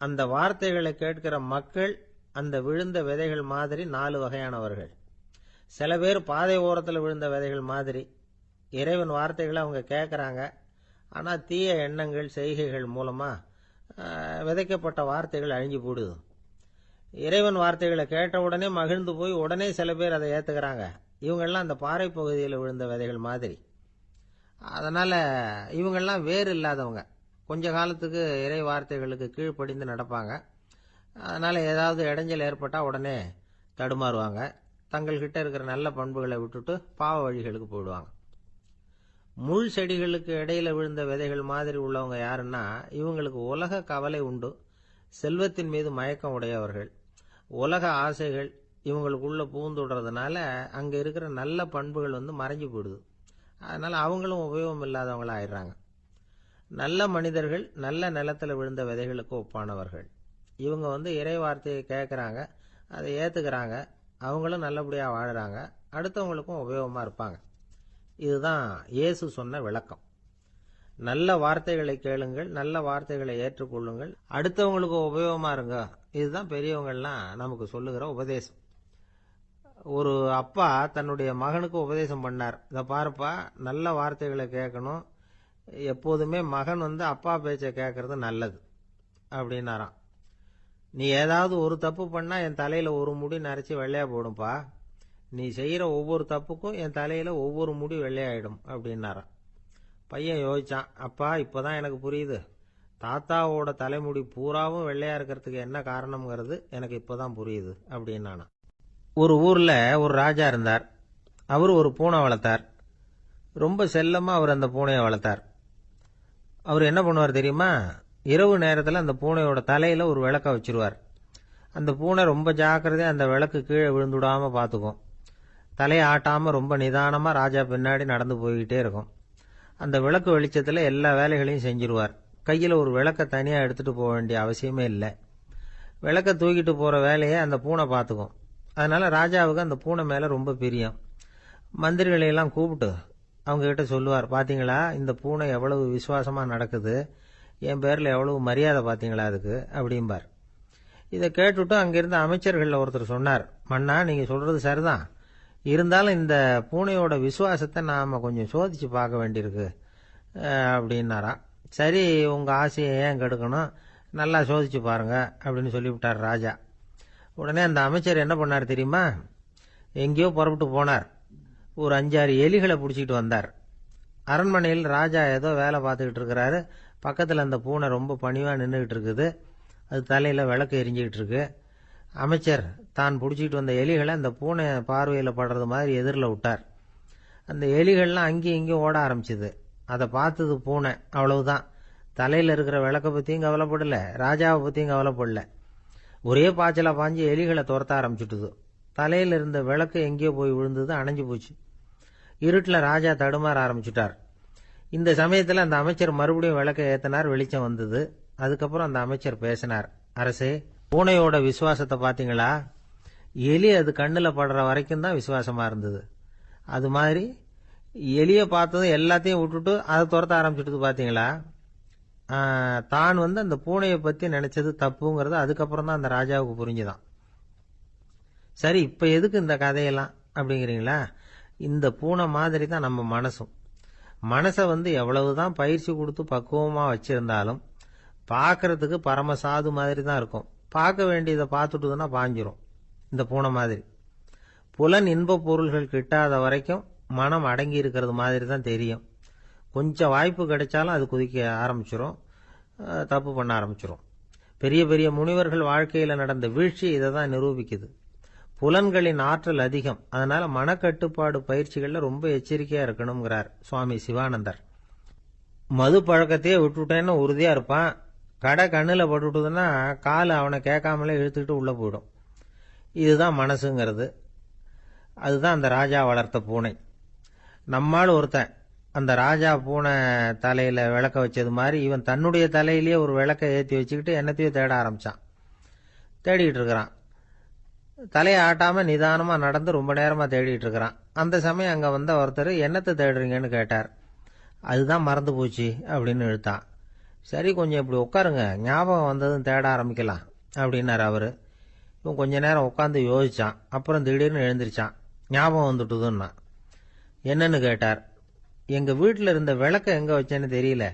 S1: அந்த வார்த்தைகளை கேட்கிற மக்கள் அந்த விழுந்த விதைகள் மாதிரி 4 வகையானவர்கள். சில பேர் பாதை ஓரத்தில் விழுந்த விதைகள் மாதிரி. இறைவன் வார்த்தைகளை அவங்க கேட்குறாங்க, ஆனால் தீய எண்ணங்கள் செய்கைகள் மூலமாக விதைக்கப்பட்ட வார்த்தைகள் அழிஞ்சு போடுது. இறைவன் வார்த்தைகளை கேட்ட உடனே மகிழ்ந்து போய் உடனே சில பேர் அதை ஏற்றுக்கிறாங்க. இவங்கெல்லாம் அந்த பாறை பகுதியில் விழுந்த விதைகள் மாதிரி. அதனால் இவங்கெல்லாம் வேறு இல்லாதவங்க, கொஞ்ச காலத்துக்கு இறை வார்த்தைகளுக்கு கீழ்ப்படிந்து நடப்பாங்க. அதனால் ஏதாவது இடைஞ்சல் ஏற்பட்டால் உடனே தடுமாறுவாங்க. தங்கள்கிட்ட இருக்கிற நல்ல பண்புகளை விட்டுட்டு பாவ வழிகளுக்கு போயிடுவாங்க. முள் செடிகளுக்கு இடையில விழுந்த விதைகள் மாதிரி உள்ளவங்க யாருன்னா, இவங்களுக்கு உலக கவலை உண்டு, செல்வத்தின் மீது மயக்கம் உடையவர்கள், உலக ஆசைகள் இவங்களுக்குள்ள பூந்துடுறதுனால அங்கே இருக்கிற நல்ல பண்புகள் மறைஞ்சு போயிடுது. அதனால் அவங்களும் உபயோகம் இல்லாதவங்களா ஆயிடுறாங்க. நல்ல மனிதர்கள் நல்ல நிலத்தில் விழுந்த விதைகளுக்கு ஒப்பானவர்கள். இவங்க இறை வார்த்தையை கேட்குறாங்க, அதை ஏற்றுக்கிறாங்க, அவங்களும் நல்லபடியாக வாழுறாங்க, அடுத்தவங்களுக்கும் உபயோகமாக இருப்பாங்க. இதுதான் இயேசு சொன்ன விளக்கம். நல்ல வார்த்தைகளை கேளுங்கள், நல்ல வார்த்தைகளை ஏற்றுக்கொள்ளுங்கள், அடுத்தவங்களுக்கு உபயோகமாக இருங்க. இதுதான் பெரியவங்கள்லாம் நமக்கு சொல்லுகிற உபதேசம். ஒரு அப்பா தன்னுடைய மகனுக்கு உபதேசம் பண்ணார். இதை பாருப்பா, நல்ல வார்த்தைகளை கேட்கணும், எப்போதுமே மகன் அப்பா பேச்சை கேட்கறது நல்லது அப்படின்னாராம். நீ ஏதாவது ஒரு தப்பு பண்ணால் என் தலையில் ஒரு முடி நரைச்சி வெள்ளையாக போடும்பா, நீ செய்கிற ஒவ்வொரு தப்புக்கும் என் தலையில் ஒவ்வொரு முடி வெள்ளையாயிடும் அப்படின்னாராம். பையன் யோசிச்சான், அப்பா இப்போதான் எனக்கு புரியுது, தாத்தாவோட தலைமுடி பூராவும் வெள்ளையாக இருக்கிறதுக்கு என்ன காரணம்ங்கிறது எனக்கு இப்போதான் புரியுது அப்படின்னானா. ஒரு ஊரில் ஒரு ராஜா இருந்தார். அவர் ஒரு பூனை வளர்த்தார். ரொம்ப செல்லமாக அவர் அந்த பூனையை வளர்த்தார். அவர் என்ன பண்ணுவார் தெரியுமா, இரவு நேரத்தில் அந்த பூனையோட தலையில் ஒரு விளக்க வச்சிருவார். அந்த பூனை ரொம்ப ஜாக்கிரதையாக அந்த விளக்கு கீழே விழுந்துடாமல் பார்த்துக்கும். தலையை ஆட்டாமல் ரொம்ப நிதானமாக ராஜா பின்னாடி நடந்து போய்கிட்டே இருக்கும். அந்த விளக்கு வெளிச்சத்தில் எல்லா வேலைகளையும் செஞ்சிருவார். கையில் ஒரு விளக்கை தனியாக எடுத்துகிட்டு போக வேண்டிய அவசியமே இல்லை. விளக்கை தூக்கிட்டு போகிற வேலையை அந்த பூனை பார்த்துக்கும். அதனால் ராஜாவுக்கு அந்த பூனை மேலே ரொம்ப பிரியம். மந்திரிகளையெல்லாம் கூப்பிட்டு அவங்ககிட்ட சொல்லுவார், பார்த்தீங்களா இந்த பூனை எவ்வளவு விசுவாசமாக நடக்குது, என் பேரில் எவ்வளவு மரியாதை பார்த்தீங்களா அதுக்கு அப்படிம்பார். இதை கேட்டுவிட்டு அங்கிருந்த அமைச்சர்களில் ஒருத்தர் சொன்னார், மன்னா நீங்கள் சொல்கிறது சரிதான், இருந்தாலும் இந்த பூனையோட விசுவாசத்தை நாம் கொஞ்சம் சோதித்து பார்க்க வேண்டியிருக்கு அப்படின்னாராம். சரி, உங்கள் ஆசையை ஏன் கெடுக்கணும், நல்லா சோதிச்சு பாருங்க அப்படின்னு சொல்லிவிட்டார் ராஜா. உடனே அந்த அமைச்சர் என்ன பண்ணார் தெரியுமா? எங்கேயோ புறப்பட்டு போனார். ஒரு 5-6 எலிகளை பிடிச்சிட்டு வந்தார். அரண்மனையில் ராஜா ஏதோ வேலை பார்த்துக்கிட்டு இருக்கிறாரு. பக்கத்தில் அந்த பூனை ரொம்ப பணிவாக நின்றுக்கிட்டு இருக்குது. அது தலையில் விளக்கு எரிஞ்சிக்கிட்டு இருக்கு. அமைச்சர் தான் பிடிச்சிட்டு வந்த எலிகளை அந்த பூனை பார்வையில் படுறது மாதிரி எதிரில் விட்டார். அந்த எலிகள்லாம் அங்கேயும் இங்கேயும் ஓட ஆரம்பிச்சுது. அதை பார்த்தது பூனை, அவ்வளவுதான். தலையில் இருக்கிற விளக்கை பற்றியும் கவலைப்படலை, ராஜாவை பற்றியும் கவலைப்படல. ஒரே பாய்ச்சலாக பாஞ்சு எலிகளை துரத்த ஆரம்பிச்சுட்டுது. தலையில் இருந்த விளக்கு எங்கேயோ போய் விழுந்தது, அணைஞ்சு போச்சு. இருட்டில் ராஜா தடுமாற ஆரம்பிச்சுட்டார். இந்த சமயத்தில் அந்த அமைச்சர் மறுபடியும் விளக்கை ஏற்றினார். வெளிச்சம் வந்தது. அதுக்கப்புறம் அந்த அமைச்சர் பேசினார். அரசே, பூனையோட விசுவாசத்தை பார்த்தீங்களா? எலி அது கண்ணில் படுற வரைக்கும் தான் விசுவாசமா இருந்தது. அது மாதிரி எலியை பார்த்ததும் எல்லாத்தையும் விட்டுட்டு அதை துரத்த ஆரம்பிச்சுட்டு பார்த்தீங்களா? தான் அந்த பூனையை பற்றி நினைச்சது தப்புங்கிறது அதுக்கப்புறம் தான் அந்த ராஜாவுக்கு புரிஞ்சுதான். சரி, இப்போ எதுக்கு இந்த கதையெல்லாம் அப்படிங்கிறீங்களா? இந்த பூனை மாதிரி தான் நம்ம மனசும். மனசை எவ்வளவுதான் பயிற்சி கொடுத்து பக்குவமாக வச்சிருந்தாலும் பார்க்கறதுக்கு பரமசாது மாதிரி தான் இருக்கும். பார்க்க வேண்டியதை பார்த்துட்டுதுன்னா பாஞ்சிரும். இந்த பூனை மாதிரி புலன் இன்ப பொருள்கள் கிட்டாத வரைக்கும் மனம் அடங்கி இருக்கிறது மாதிரி தான் தெரியும். கொஞ்சம் வாய்ப்பு கிடைச்சாலும் அது குதிக்க ஆரம்பிச்சிரும், தப்பு பண்ண ஆரம்பிச்சிரும். பெரிய பெரிய முனிவர்கள் வாழ்க்கையில் நடந்த வீழ்ச்சி இதை தான் நிரூபிக்குது. புலன்களின் ஆற்றல் அதிகம். அதனால மனக்கட்டுப்பாடு பயிற்சிகளில் ரொம்ப எச்சரிக்கையா இருக்கணுங்கிறார் சுவாமி சிவானந்தர். மது பழக்கத்தையே விட்டுட்டேன்னு உறுதியா இருப்பான். கடை கண்ணில் பட்டுட்டுதுன்னா கால் அவனை கேட்காமலே இழுத்துக்கிட்டு உள்ள போயிடும். இதுதான் மனசுங்கிறது. அதுதான் அந்த ராஜா வளர்த்த பூனை. நம்மால் ஒருத்தன் அந்த ராஜா பூனை தலையில விளக்க வச்சது மாதிரி இவன் தன்னுடைய தலையிலேயே ஒரு விளக்கை ஏற்றி வச்சுக்கிட்டு என்னத்தையோ தேட ஆரம்பிச்சான். தேடிக்கிட்டு இருக்கிறான். தலையை ஆட்டாம நிதானமா நடந்து ரொம்ப நேரமா தேடிட்டு இருக்கிறான். அந்த சமயம் அங்க வந்த ஒருத்தர் என்னத்தை தேடுறீங்கன்னு கேட்டார். அதுதான் மறந்து போச்சு அப்படின்னு இழுத்தான். சரி, கொஞ்சம் இப்படி உட்காருங்க, ஞாபகம் வந்ததும் தேட ஆரம்பிக்கலாம் அப்படின்னாரு அவரு. இவன் கொஞ்ச நேரம் உட்காந்து யோசிச்சான். அப்புறம் திடீர்னு எழுந்திருச்சான். ஞாபகம் வந்துட்டுதுன்னா. என்னன்னு கேட்டார். எங்க வீட்டில் இருந்த விளக்க எங்க வச்சேன்னு தெரியல,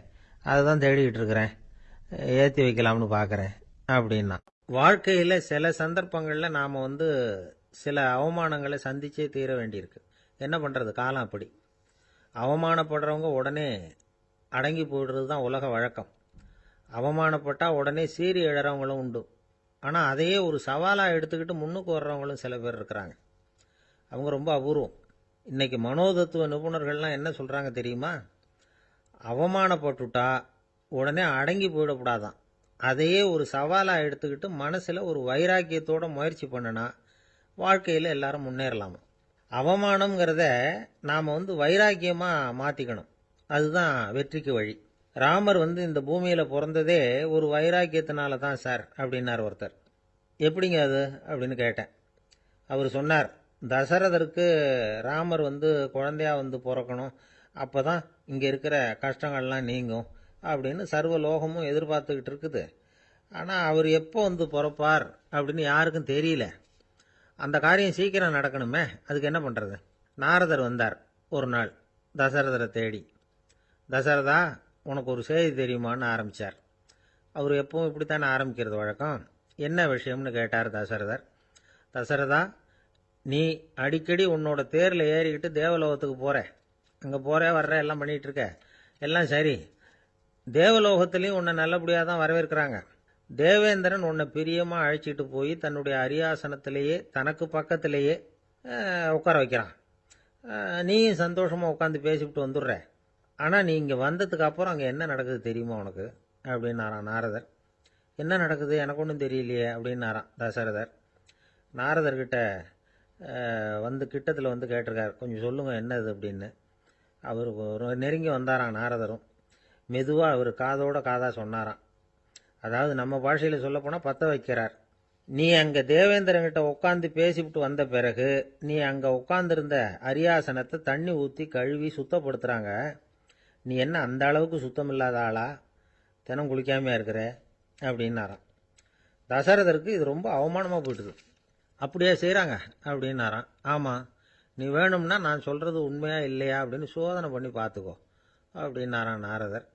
S1: அதுதான் தேடிக்கிட்டு இருக்கிறேன், ஏற்றி வைக்கலாம்னு பார்க்கறேன் அப்படின்னா. வாழ்க்கையில சில சந்தர்ப்பங்கள்ல நாம சில அவமானங்களை சந்திச்சே தீர வேண்டியிருக்கு. என்ன பண்றது, காலம் அப்படி. அவமானப்படுறவங்க உடனே அடங்கி போயிடுறது தான் உலக வழக்கம். அவமானப்பட்டா உடனே சீறி எழறவங்களும் உண்டு. ஆனா அதையே ஒரு சவாலா எடுத்துக்கிட்டு முன்னுக்கு வர்றவங்களும் சில பேர் இருக்கிறாங்க. அவங்க ரொம்ப அபூர்வம். இன்னைக்கு மனோதத்துவ நிபுணர்கள்லாம் என்ன சொல்றாங்க தெரியுமா? அவமானப்பட்டுட்டா உடனே அடங்கி போயிடக்கூடாதான். அதையே ஒரு சவாலா எடுத்துக்கிட்டு மனசுல ஒரு வைராக்கியத்தோட முயற்சி பண்ணனா வாழ்க்கையில எல்லாரும் முன்னேறலாமா. அவமானம்ங்கிறத நாம வைராக்கியமா மாத்திக்கணும். அதுதான் வெற்றிக்கு வழி. ராமர் இந்த பூமியில பிறந்ததே ஒரு வைராக்கியத்தினால தான் சார் அப்படின்னார் ஒருத்தர். எப்படிங்க அது அப்படின்னு கேட்டேன். அவர் சொன்னார், தசரதருக்கு ராமர் குழந்தையா பிறக்கணும், அப்பதான் இங்க இருக்கிற கஷ்டங்கள்லாம் நீங்கும் அப்படின்னு சர்வ லோகமும் எதிர்பார்த்துக்கிட்டு இருக்குது. ஆனா அவர் எப்போ பிறப்பார் அப்படின்னு யாருக்கும் தெரியல. அந்த காரியம் சீக்கிரம் நடக்கணுமே, அதுக்கு என்ன பண்றது? நாரதர் வந்தார் ஒரு நாள் தசரதரை தேடி. தசரதா, உனக்கு ஒரு செய்தி தெரியுமான்னு ஆரம்பிச்சார். அவர் எப்பவும் இப்படித்தானே ஆரம்பிக்கிறது வழக்கம். என்ன விஷயம்னு கேட்டார் தசரதர். தசரதா, நீ அடிக்கடி உன்னோட தேர்ல ஏறிக்கிட்டு தேவலோகத்துக்கு போற, அங்க போற வர்ற எல்லாம் பண்ணிட்டு இருக்க, எல்லாம் சரி. தேவலோகத்திலையும் உன்னை நல்லபடியாக தான் வரவேற்கிறாங்க. தேவேந்திரன் உன்னை பிரியமா அழைச்சிட்டு போய் தன்னுடைய அரியாசனத்திலேயே தனக்கு பக்கத்திலேயே உட்கார வைக்கிறான். நீயும் சந்தோஷமா உட்காந்து பேசிவிட்டு வந்துடுற. ஆனா நீ இங்க வந்ததுக்கு அப்புறம் அங்க என்ன நடக்குது தெரியுமா உனக்கு அப்படின்னாராம் நாரதர். என்ன நடக்குது எனக்கு ஒன்றும் தெரியலையே அப்படின்னாராம் தசரதர். நாரதர்கிட்ட கிட்டத்தில் கேட்டிருக்கார், கொஞ்சம் சொல்லுங்க என்னது அப்படின்னு. அவர் நெருங்கி வந்தாராம் நாரதரும். மெதுவாக அவர் காதோட காதா சொன்னாராம். அதாவது நம்ம பாஷையில் சொல்ல போனால் பற்ற வைக்கிறார். நீ அங்கே தேவேந்திரங்கிட்ட உட்காந்து பேசிவிட்டு வந்த பிறகு நீ அங்கே உட்காந்துருந்த அரியாசனத்தை தண்ணி ஊற்றி கழுவி சுத்தப்படுத்துகிறாங்க. நீ என்ன அந்த அளவுக்கு சுத்தம் இல்லாத ஆளா, தினம் குளிக்காமையா இருக்கிற அப்படின்னாராம். தசரதருக்கு இது ரொம்ப அவமானமாக போயிட்டுது. அப்படியே செய்கிறாங்க அப்படின்னாராம். ஆமாம், நீ வேணும்னா நான் சொல்கிறது உண்மையா இல்லையா அப்படின்னு சோதனை பண்ணி பார்த்துக்கோ அப்படின்னாராம் நாரதர்.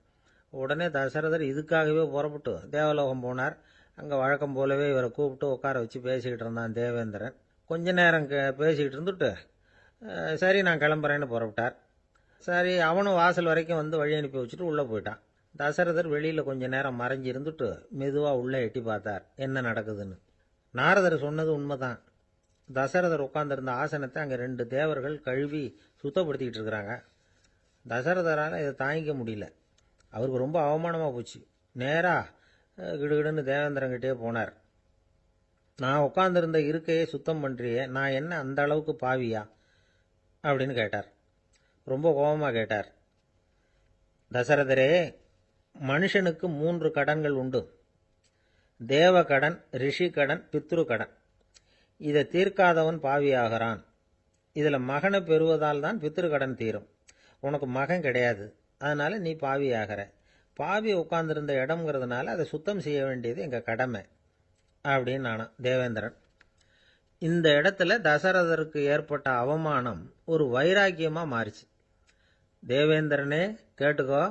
S1: உடனே தசரதர் இதுக்காகவே புறப்பட்டு தேவலோகம் போனார். அங்கே வழக்கம் போலவே இவரை கூப்பிட்டு உட்கார வச்சு பேசிக்கிட்டு இருந்தான் தேவேந்திரன். கொஞ்ச நேரம் பேசிக்கிட்டு இருந்துட்டு சரி நான் கிளம்புறேன்னு புறப்பட்டார். சரி அவனும் வாசல் வரைக்கும் வந்து வழி அனுப்பி வச்சுட்டு உள்ளே போயிட்டான். தசரதர் வெளியில் கொஞ்ச நேரம் மறைஞ்சி இருந்துட்டு மெதுவாக உள்ளே எட்டி பார்த்தார் என்ன நடக்குதுன்னு. நாரதர் சொன்னது உண்மைதான். தசரதர் உட்காந்துருந்த ஆசனத்தை அங்கே 2 தேவர்கள் கழுவி சுத்தப்படுத்திக்கிட்டு இருக்கிறாங்க. தசரதரால் இதை தாங்கிக்க முடியல. அவருக்கு ரொம்ப அவமானமாக போச்சு. நேராக கிடுகிடுன்னு தேவேந்திரங்கிட்டே போனார். நான் உட்காந்துருந்த இருக்கையை சுத்தம் பண்ணுறியே, நான் என்ன அந்த அளவுக்கு பாவியா அப்படின்னு கேட்டார். ரொம்ப கோபமாக கேட்டார். தசரதரே, மனுஷனுக்கு 3 கடன்கள் உண்டு. தேவ கடன், ரிஷி கடன், பித்ரு கடன். இதை தீர்க்காதவன் பாவியாகிறான். இதில் மகனை பெறுவதால் தான் பித்ரு கடன் தீரும். உனக்கு மகன் கிடையாது, அதனால நீ பாவியாகிற. பாவி உட்கார்ந்துருந்த இடம்ங்கிறதுனால அதை சுத்தம் செய்ய வேண்டியது எங்கள் கடமை அப்படின்னு நானும் தேவேந்திரன். இந்த இடத்துல தசரதருக்கு ஏற்பட்ட அவமானம் ஒரு வைராக்கியமாக மாறிச்சு. தேவேந்திரனே கேட்டுக்கோ,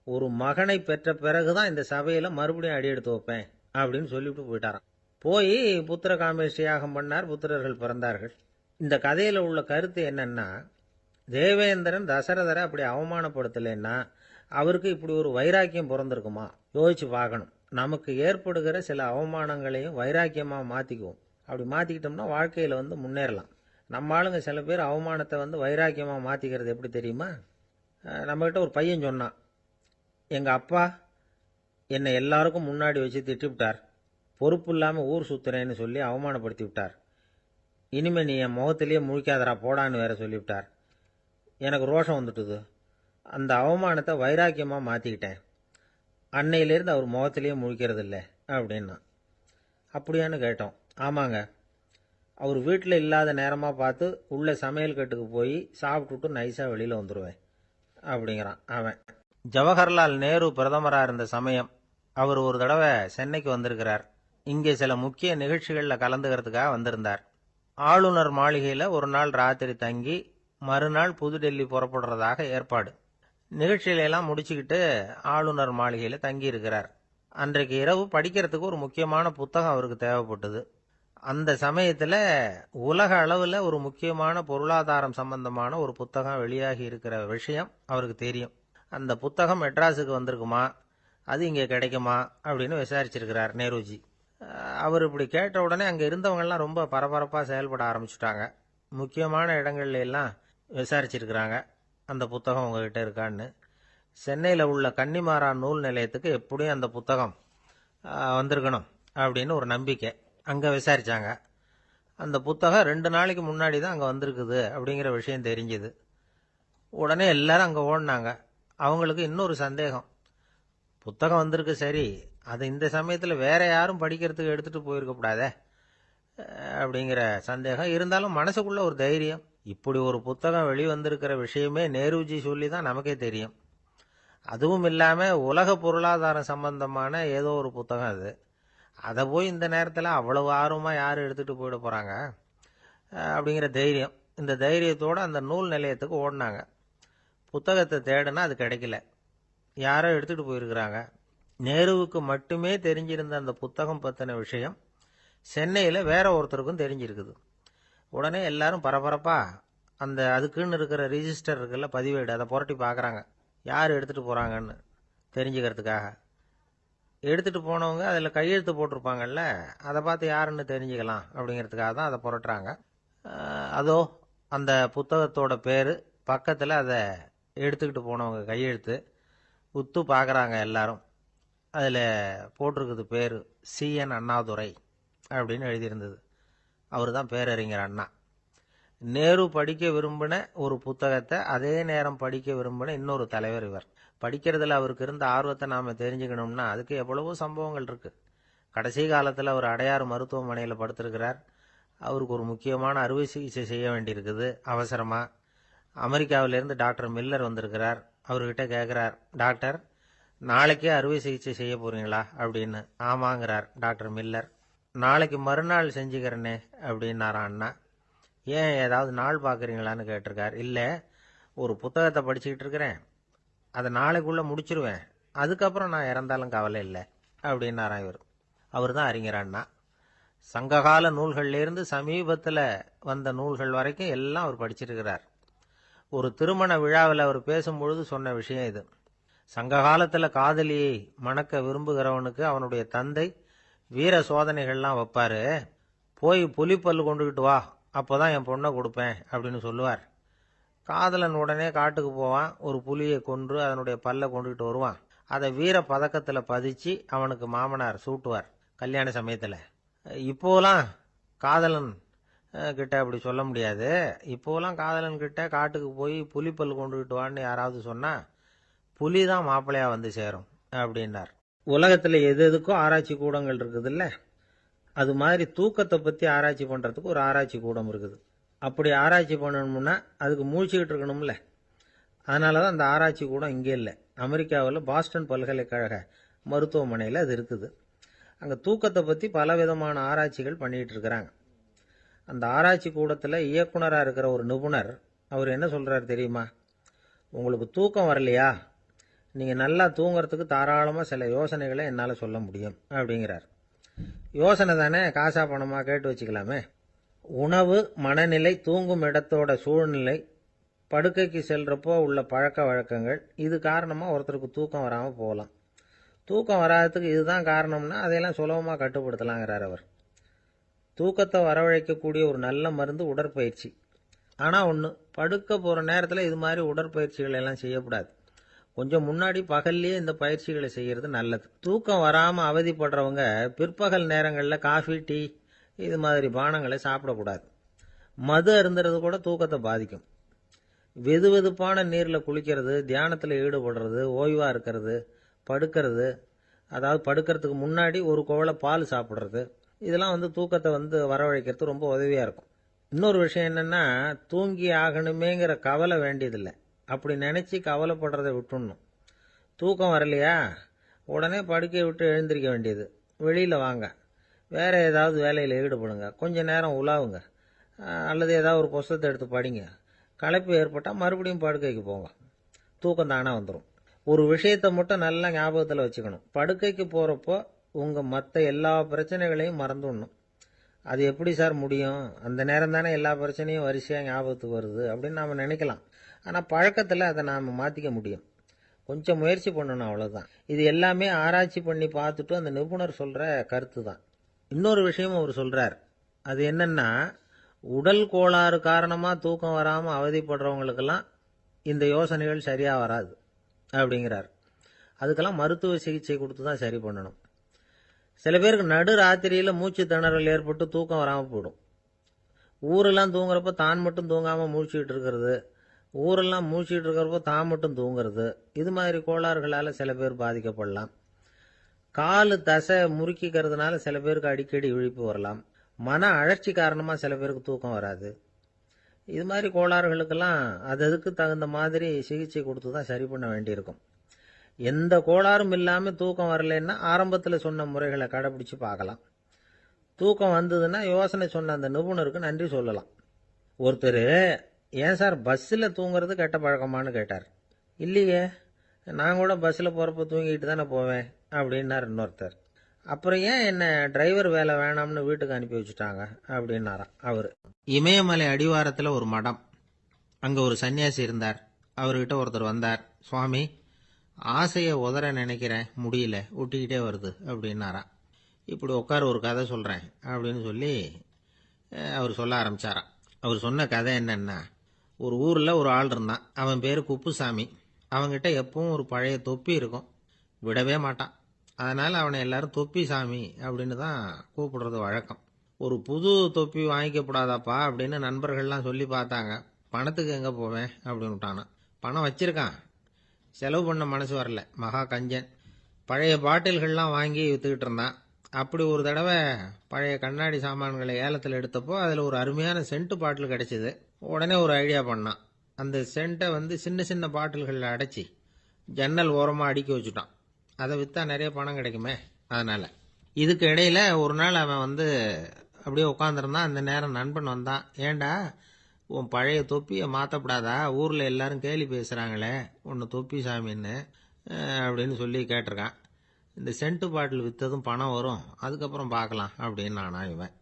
S1: ஒரு மகனை பெற்ற பிறகுதான் இந்த சபையில் மறுபடியும் அடி எடுத்து வைப்பேன் அப்படின்னு சொல்லிவிட்டு போயிட்டாராம். போய் புத்திர காமேஷ்டி யாகம் பண்ணார். புத்திரர்கள் பிறந்தார்கள். இந்த கதையில் உள்ள கருத்து என்னன்னா, தேவேந்திரன் தசரதரை அப்படி அவமானப்படுத்தலைன்னா அவருக்கு இப்படி ஒரு வைராக்கியம் பிறந்திருக்குமா யோசிச்சு பார்க்கணும். நமக்கு ஏற்படுகிற சில அவமானங்களையும் வைராக்கியமாக மாற்றிக்குவோம். அப்படி மாற்றிக்கிட்டோம்னா வாழ்க்கையில் முன்னேறலாம். நம்ம ஆளுங்க சில பேர் அவமானத்தை வைராக்கியமாக மாற்றிக்கிறது எப்படி தெரியுமா? நம்மகிட்ட ஒரு பையன் சொன்னான், எங்கள் அப்பா என்னை எல்லாருக்கும் முன்னாடி வச்சு திட்டிவிட்டார். பொறுப்பு இல்லாமல் ஊர் சுற்றுறேன்னு சொல்லி அவமானப்படுத்தி விட்டார். இனிமேல் நீ என் முகத்திலேயே முழிக்காதரா போடான்னு வேற சொல்லிவிட்டார். எனக்கு ரோஷம் வந்துட்டுது. அந்த அவமானத்தை வைராக்கியமாக மாற்றிக்கிட்டேன். அன்னையிலேருந்து அவர் முகத்திலேயே முழிக்கிறது இல்லை அப்படின்னா. அப்படியான்னு கேட்டோம். ஆமாங்க, அவர் வீட்டில் இல்லாத நேரமாக பார்த்து உள்ள சமையல் கட்டுக்கு போய் சாப்பிட்டுட்டு நைஸாக வெளியில் வந்துடுவேன் அப்படிங்கிறான் அவன். ஜவஹர்லால் நேரு பிரதமராக இருந்த சமயம் அவர் ஒரு தடவை சென்னைக்கு வந்திருக்கிறார். இங்கே சில முக்கிய நிகழ்ச்சிகளில் கலந்துக்கிறதுக்காக வந்திருந்தார். ஆளுநர் மாளிகையில் ஒரு நாள் ராத்திரி தங்கி மறுநாள் புதுடெல்லி புறப்படுறதாக ஏற்பாடு. நிகழ்ச்சியிலெல்லாம் முடிச்சுக்கிட்டு ஆளுநர் மாளிகையில் தங்கி இருக்கிறார். அன்றைக்கு இரவு படிக்கிறதுக்கு ஒரு முக்கியமான புத்தகம் அவருக்கு தேவைப்பட்டது. அந்த சமயத்தில் உலக அளவில் ஒரு முக்கியமான பொருளாதாரம் சம்பந்தமான ஒரு புத்தகம் வெளியாகி இருக்கிற விஷயம் அவருக்கு தெரியும். அந்த புத்தகம் மெட்ராஸுக்கு வந்திருக்குமா, அது இங்கே கிடைக்குமா அப்படின்னு விசாரிச்சிருக்கிறார் நேருஜி. அவர் இப்படி கேட்ட உடனே அங்கே இருந்தவங்கெல்லாம் ரொம்ப பரபரப்பாக செயல்பட ஆரம்பிச்சுட்டாங்க. முக்கியமான இடங்கள்ல எல்லாம் விசாரிச்சிருக்கிறாங்க அந்த புத்தகம் உங்ககிட்ட இருக்கான்னு. சென்னையில் உள்ள கன்னிமாரா நூல் நிலையத்துக்கு எப்படியும் அந்த புத்தகம் வந்திருக்கணும் அப்படின்னு ஒரு நம்பிக்கை. அங்கே விசாரித்தாங்க. அந்த புத்தகம் 2 நாளைக்கு முன்னாடி தான் அங்கே வந்திருக்குது அப்படிங்கிற விஷயம் தெரிஞ்சுது. உடனே எல்லாரும் அங்கே ஓடினாங்க. அவங்களுக்கு இன்னொரு சந்தேகம், புத்தகம் வந்திருக்கு சரி, அது இந்த சமயத்தில் வேற யாரும் படிக்கிறதுக்கு எடுத்துகிட்டு போயிருக்கக்கூடாதே அப்படிங்கிற சந்தேகம் இருந்தாலும் மனசுக்குள்ள ஒரு தைரியம். இப்படி ஒரு புத்தகம் வெளிவந்திருக்கிற விஷயமே நேருஜி சொல்லி தான் நமக்கே தெரியும். அதுவும் இல்லாமல் உலக பொருளாதாரம் சம்பந்தமான ஏதோ ஒரு புத்தகம் அது. அதை போய் இந்த நேரத்தில் அவ்வளவு ஆர்வமாக யார் எடுத்துகிட்டு போயிட போகிறாங்க அப்படிங்கிற தைரியம். இந்த தைரியத்தோடு அந்த நூல் நிலையத்துக்கு ஓடினாங்க. புத்தகத்தை தேடுனா அது கிடைக்கல. யாரோ எடுத்துகிட்டு போயிருக்கிறாங்க. நேருவுக்கு மட்டுமே தெரிஞ்சிருந்த அந்த புத்தகம் பற்றின விஷயம் சென்னையில் வேற ஒருத்தருக்கும் தெரிஞ்சிருக்குது. உடனே எல்லாரும் பரபரப்பா அந்த அதுக்குன்னு இருக்கிற ரிஜிஸ்டர் இருக்குல்ல, பதிவேடு, அதை புரட்டி பார்க்குறாங்க யார் எடுத்துகிட்டு போகிறாங்கன்னு தெரிஞ்சுக்கிறதுக்காக. எடுத்துகிட்டு போனவங்க அதில் கையெழுத்து போட்டிருப்பாங்கல்ல, அதை பார்த்து யாருன்னு தெரிஞ்சுக்கலாம் அப்படிங்கிறதுக்காக தான் அதை புரட்டுறாங்க. அதோ அந்த புத்தகத்தோட பேர் பக்கத்தில் அதை எடுத்துக்கிட்டு போனவங்க கையெழுத்து உத்து பார்க்குறாங்க எல்லாரும். அதில் போட்டிருக்குது பேர் CN அண்ணாதுரை அப்படின்னு எழுதியிருந்தது. அவர் தான் பேரறிஞர் அண்ணா. நேரு படிக்க விரும்பின ஒரு புத்தகத்தை அதே நேரம் படிக்க விரும்பின இன்னொரு தலைவர் இவர். படிக்கிறதுல அவருக்கு இருந்த ஆர்வத்தை நாம் தெரிஞ்சுக்கணும்னா அதுக்கு எவ்வளவோ சம்பவங்கள் இருக்குது. கடைசி காலத்தில் அவர் அடையாறு மருத்துவமனையில் படுத்திருக்கிறார். அவருக்கு ஒரு முக்கியமான அறுவை சிகிச்சை செய்ய வேண்டியிருக்குது அவசரமாக. அமெரிக்காவிலேருந்து டாக்டர் மில்லர் வந்திருக்கிறார். அவர்கிட்ட கேட்குறார், டாக்டர் நாளைக்கே அறுவை சிகிச்சை செய்ய போகிறீங்களா அப்படின்னு. ஆமாங்கிறார் டாக்டர் மில்லர். நாளைக்கு மறுநாள் செஞ்சுக்கிறேனே அப்படின்னாரான் அண்ணா. ஏன் ஏதாவது நாள் பார்க்குறீங்களான்னு கேட்டிருக்கார். இல்லை, ஒரு புத்தகத்தை படிச்சுக்கிட்டு இருக்கிறேன், அதை நாளைக்குள்ளே முடிச்சிருவேன், அதுக்கப்புறம் நான் இறந்தாலும் கவலை இல்லை அப்படின்னாராம் இவர். அவர் தான் அறிஞர் அண்ணா. சங்ககால நூல்கள்லேருந்து சமீபத்தில் வந்த நூல்கள் வரைக்கும் எல்லாம் அவர் படிச்சிருக்கிறார். ஒரு திருமண விழாவில் அவர் பேசும்பொழுது சொன்ன விஷயம் இது. சங்க காலத்தில் காதலியை மணக்க விரும்புகிறவனுக்கு அவனுடைய தந்தை வீர சோதனைகள்லாம் வைப்பாரு. போய் புலிப்பல்லு கொண்டுகிட்டு வா, அப்போதான் என் பொண்ணை கொடுப்பேன் அப்படின்னு சொல்லுவார். காதலன் உடனே காட்டுக்கு போவான், ஒரு புலியை கொன்று அதனுடைய பல்லை கொண்டுகிட்டு வருவான். அதை வீர பதக்கத்தில் பதிச்சு அவனுக்கு மாமனார் சூட்டுவார் கல்யாண சமயத்தில். இப்போலாம் காதலன் கிட்ட அப்படி சொல்ல முடியாது. இப்போலாம் காதலன் கிட்ட காட்டுக்கு போய் புலிப்பல் கொண்டுகிட்டு வான்னு யாராவது சொன்னா புலி தான் மாப்பிள்ளையா வந்து சேரும் அப்படின்னார். உலகத்தில் எது எதுக்கும் ஆராய்ச்சி கூடங்கள் இருக்குதுல்ல, அது மாதிரி தூக்கத்தை பற்றி ஆராய்ச்சி பண்ணுறதுக்கு ஒரு ஆராய்ச்சி கூடம் இருக்குது. அப்படி ஆராய்ச்சி பண்ணணும்னா அதுக்கு மூழ்கிக்கிட்டு இருக்கணும்ல. அதனால தான் அந்த ஆராய்ச்சி கூடம் இங்கே இல்லை. அமெரிக்காவில் பாஸ்டன் பல்கலைக்கழக மருத்துவமனையில் அது இருக்குது. அங்கே தூக்கத்தை பற்றி பலவிதமான ஆராய்ச்சிகள் பண்ணிகிட்டு இருக்கிறாங்க. அந்த ஆராய்ச்சி கூடத்தில் இயக்குனராக இருக்கிற ஒரு நிபுணர் அவர் என்ன சொல்கிறார் தெரியுமா? உங்களுக்கு தூக்கம் வரலையா, நீங்கள் நல்லா தூங்குறதுக்கு தாராளமாக சில யோசனைகளை என்னால் சொல்ல முடியும் அப்படிங்கிறார். யோசனை தானே, காசா பணமாக கேட்டு வச்சுக்கலாமே. உணவு, மனநிலை, தூங்கும் இடத்தோட சூழ்நிலை, படுக்கைக்கு செல்றப்போ உள்ள பழக்க வழக்கங்கள், இது காரணமாக ஒருத்தருக்கு தூக்கம் வராமல் போகலாம். தூக்கம் வராததுக்கு இதுதான் காரணம்னா அதையெல்லாம் சுலபமாக கட்டுப்படுத்தலாங்கிறார் அவர். தூக்கத்தை வரவழைக்கக்கூடிய ஒரு நல்ல மருந்து உடற்பயிற்சி. ஆனால் ஒன்று, படுக்க போகிற நேரத்தில் இது மாதிரி உடற்பயிற்சிகள் எல்லாம் செய்யக்கூடாது. கொஞ்சம் முன்னாடி பகல்லையே இந்த பயிற்சிகளை செய்கிறது நல்லது. தூக்கம் வராமல் அவதிப்படுறவங்க பிற்பகல் நேரங்களில் காஃபி, டீ இது மாதிரி பானங்களை சாப்பிடக்கூடாது. மது அருந்துறது கூட தூக்கத்தை பாதிக்கும். வெது வெதுப்பான நீரில் குளிக்கிறது, தியானத்தில் ஈடுபடுறது, ஓய்வாக இருக்கிறது, படுக்கிறது, அதாவது படுக்கிறதுக்கு முன்னாடி ஒரு குவளை பால் சாப்பிட்றது, இதெல்லாம் தூக்கத்தை வரவழைக்கிறது ரொம்ப உதவியாக இருக்கும். இன்னொரு விஷயம் என்னென்னா, தூங்கி ஆகணுமேங்கிற கவலை வேண்டியதில்லை. அப்படி நினச்சி கவலைப்படுறதை விட்டுடணும். தூக்கம் வரலையா, உடனே படுக்கையை விட்டு எழுந்திருக்க வேண்டியது. வெளியில் வாங்க, வேறு ஏதாவது வேலையில் ஈடுபடுங்க, கொஞ்சம் நேரம் உலாவுங்க, அல்லது ஏதாவது ஒரு புஸ்தகத்தை எடுத்து படிங்க. களைப்பு ஏற்பட்டால் மறுபடியும் படுக்கைக்கு போங்க, தூக்கம் தானாக வந்துடும். ஒரு விஷயத்தை மட்டும் நல்லா ஞாபகத்தில் வச்சுக்கணும். படுக்கைக்கு போகிறப்போ உங்கள் மற்ற எல்லா பிரச்சனைகளையும் மறந்துடணும். அது எப்படி சார் முடியும், அந்த நேரம் தானே எல்லா பிரச்சனையும் வரிசையாக ஞாபகத்துக்கு வருது அப்படின்னு நாம் நினைக்கலாம். ஆனால் பழக்கத்தில் அதை நாம் மாற்றிக்க முடியும். கொஞ்சம் முயற்சி பண்ணணும், அவ்வளோதான். இது எல்லாமே ஆராய்ச்சி பண்ணி பார்த்துட்டு அந்த நிபுணர் சொல்கிற கருத்து தான். இன்னொரு விஷயமும் அவர் சொல்கிறார். அது என்னென்னா, உடல் கோளாறு காரணமாக தூக்கம் வராமல் அவதிப்படுறவங்களுக்கெல்லாம் இந்த யோசனைகள் சரியாக வராது அப்படிங்கிறார். அதுக்கெல்லாம் மருத்துவ சிகிச்சை கொடுத்து தான் சரி பண்ணணும். சில பேருக்கு நடு ராத்திரியில் மூச்சு திணறல் ஏற்பட்டு தூக்கம் வராமல் போயிடும். ஊரெல்லாம் தூங்குறப்ப தான் மட்டும் தூங்காமல் மூழ்கிட்டு இருக்கிறது, ஊரெல்லாம் மூழ்கிட்டு இருக்கிறப்போ தான் மட்டும் தூங்குறது, இது மாதிரி கோளாறுகளால் சில பேர் பாதிக்கப்படலாம். காலு தசை முறுக்கிக்கிறதுனால சில பேருக்கு அடிக்கடி இழிப்பு வரலாம். மன அழற்சி காரணமாக சில பேருக்கு தூக்கம் வராது. இது மாதிரி கோளாறுகளுக்கெல்லாம் அதுக்கு தகுந்த மாதிரி சிகிச்சை கொடுத்து தான் சரி பண்ண வேண்டியிருக்கும். எந்த கோளாறும் இல்லாமல் தூக்கம் வரலைன்னா ஆரம்பத்தில் சொன்ன முறைகளை கடைபிடிச்சு பார்க்கலாம். தூக்கம் வந்ததுன்னா யோசனை சொன்ன அந்த நிபுணருக்கு நன்றி சொல்லலாம். ஒருத்தர், ஏன் சார் பஸ்ஸில் தூங்குறது கெட்ட பழக்கமானு கேட்டார். இல்லையே, நான் கூட பஸ்ஸில் போகிறப்ப தூங்கிட்டு தானே போவேன் அப்படின்னார் இன்னொருத்தர். அப்புறம் ஏன் என்ன டிரைவர் வேலை வேணாம்னு வீட்டுக்கு அனுப்பி வச்சுட்டாங்க அப்படின்னாராம் அவர். இமயமலை அடிவாரத்தில் ஒரு மடம், அங்கே ஒரு சன்னியாசி இருந்தார். அவர்கிட்ட ஒருத்தர் வந்தார். சுவாமி, ஆசையை உதற நினைக்கிறேன், முடியல, ஒட்டிக்கிட்டே வருது அப்படின்னாராம். இப்படி உட்கார, ஒரு கதை சொல்கிறேன் அப்படின்னு சொல்லி அவர் சொல்ல ஆரம்பித்தாராம். அவர் சொன்ன கதை என்னன்னா, ஒரு ஊரில் ஒரு ஆள் இருந்தான். அவன் பேர் குப்புசாமி. அவன்கிட்ட எப்பவும் ஒரு பழைய தொப்பி இருக்கும், விடவே மாட்டான். அதனால் அவனை எல்லாரும் தொப்பி சாமி அப்படின்னு தான் கூப்பிடுறது வழக்கம். ஒரு புது தொப்பி வாங்கிக்கப்படாதாப்பா அப்படின்னு நண்பர்கள்லாம் சொல்லி பார்த்தாங்க. பணத்துக்கு எங்கே போவேன் அப்படின்னு விட்டானா. பணம் வச்சிருக்கான், செலவு பண்ண மனசு வரல, மகா கஞ்சன். பழைய பாட்டில்கள்லாம் வாங்கி விற்றுக்கிட்டு இருந்தான். அப்படி ஒரு தடவை பழைய கண்ணாடி சாமான்களை ஏலத்தில் எடுத்தப்போ அதில் ஒரு அருமையான சென்ட்டு பாட்டில் கிடச்சிது. உடனே ஒரு ஐடியா பண்ணான். அந்த சென்ட்டை சின்ன சின்ன பாட்டில்களில் அடைச்சி ஜன்னல் ஓரமாக அடுக்கி வச்சுட்டான். அதை விற்றா நிறைய பணம் கிடைக்குமே, அதனால். இதுக்கு இடையில் ஒரு நாள் அவன் அப்படியே உட்காந்துருந்தான். அந்த நேரம் நண்பன் வந்தான். ஏண்டா, உன் பழைய தொப்பியை மாற்றப்படாதா, ஊரில் எல்லாரும் கேலி பேசுகிறாங்களே உன்னை தொப்பி சாமின்னு, அப்படின்னு சொல்லி கேட்டிருக்கான். இந்த சென்ட்டு பாட்டில் விற்றதும் பணம் வரும், அதுக்கப்புறம் பார்க்கலாம் அப்படின்னு நானா இவன்.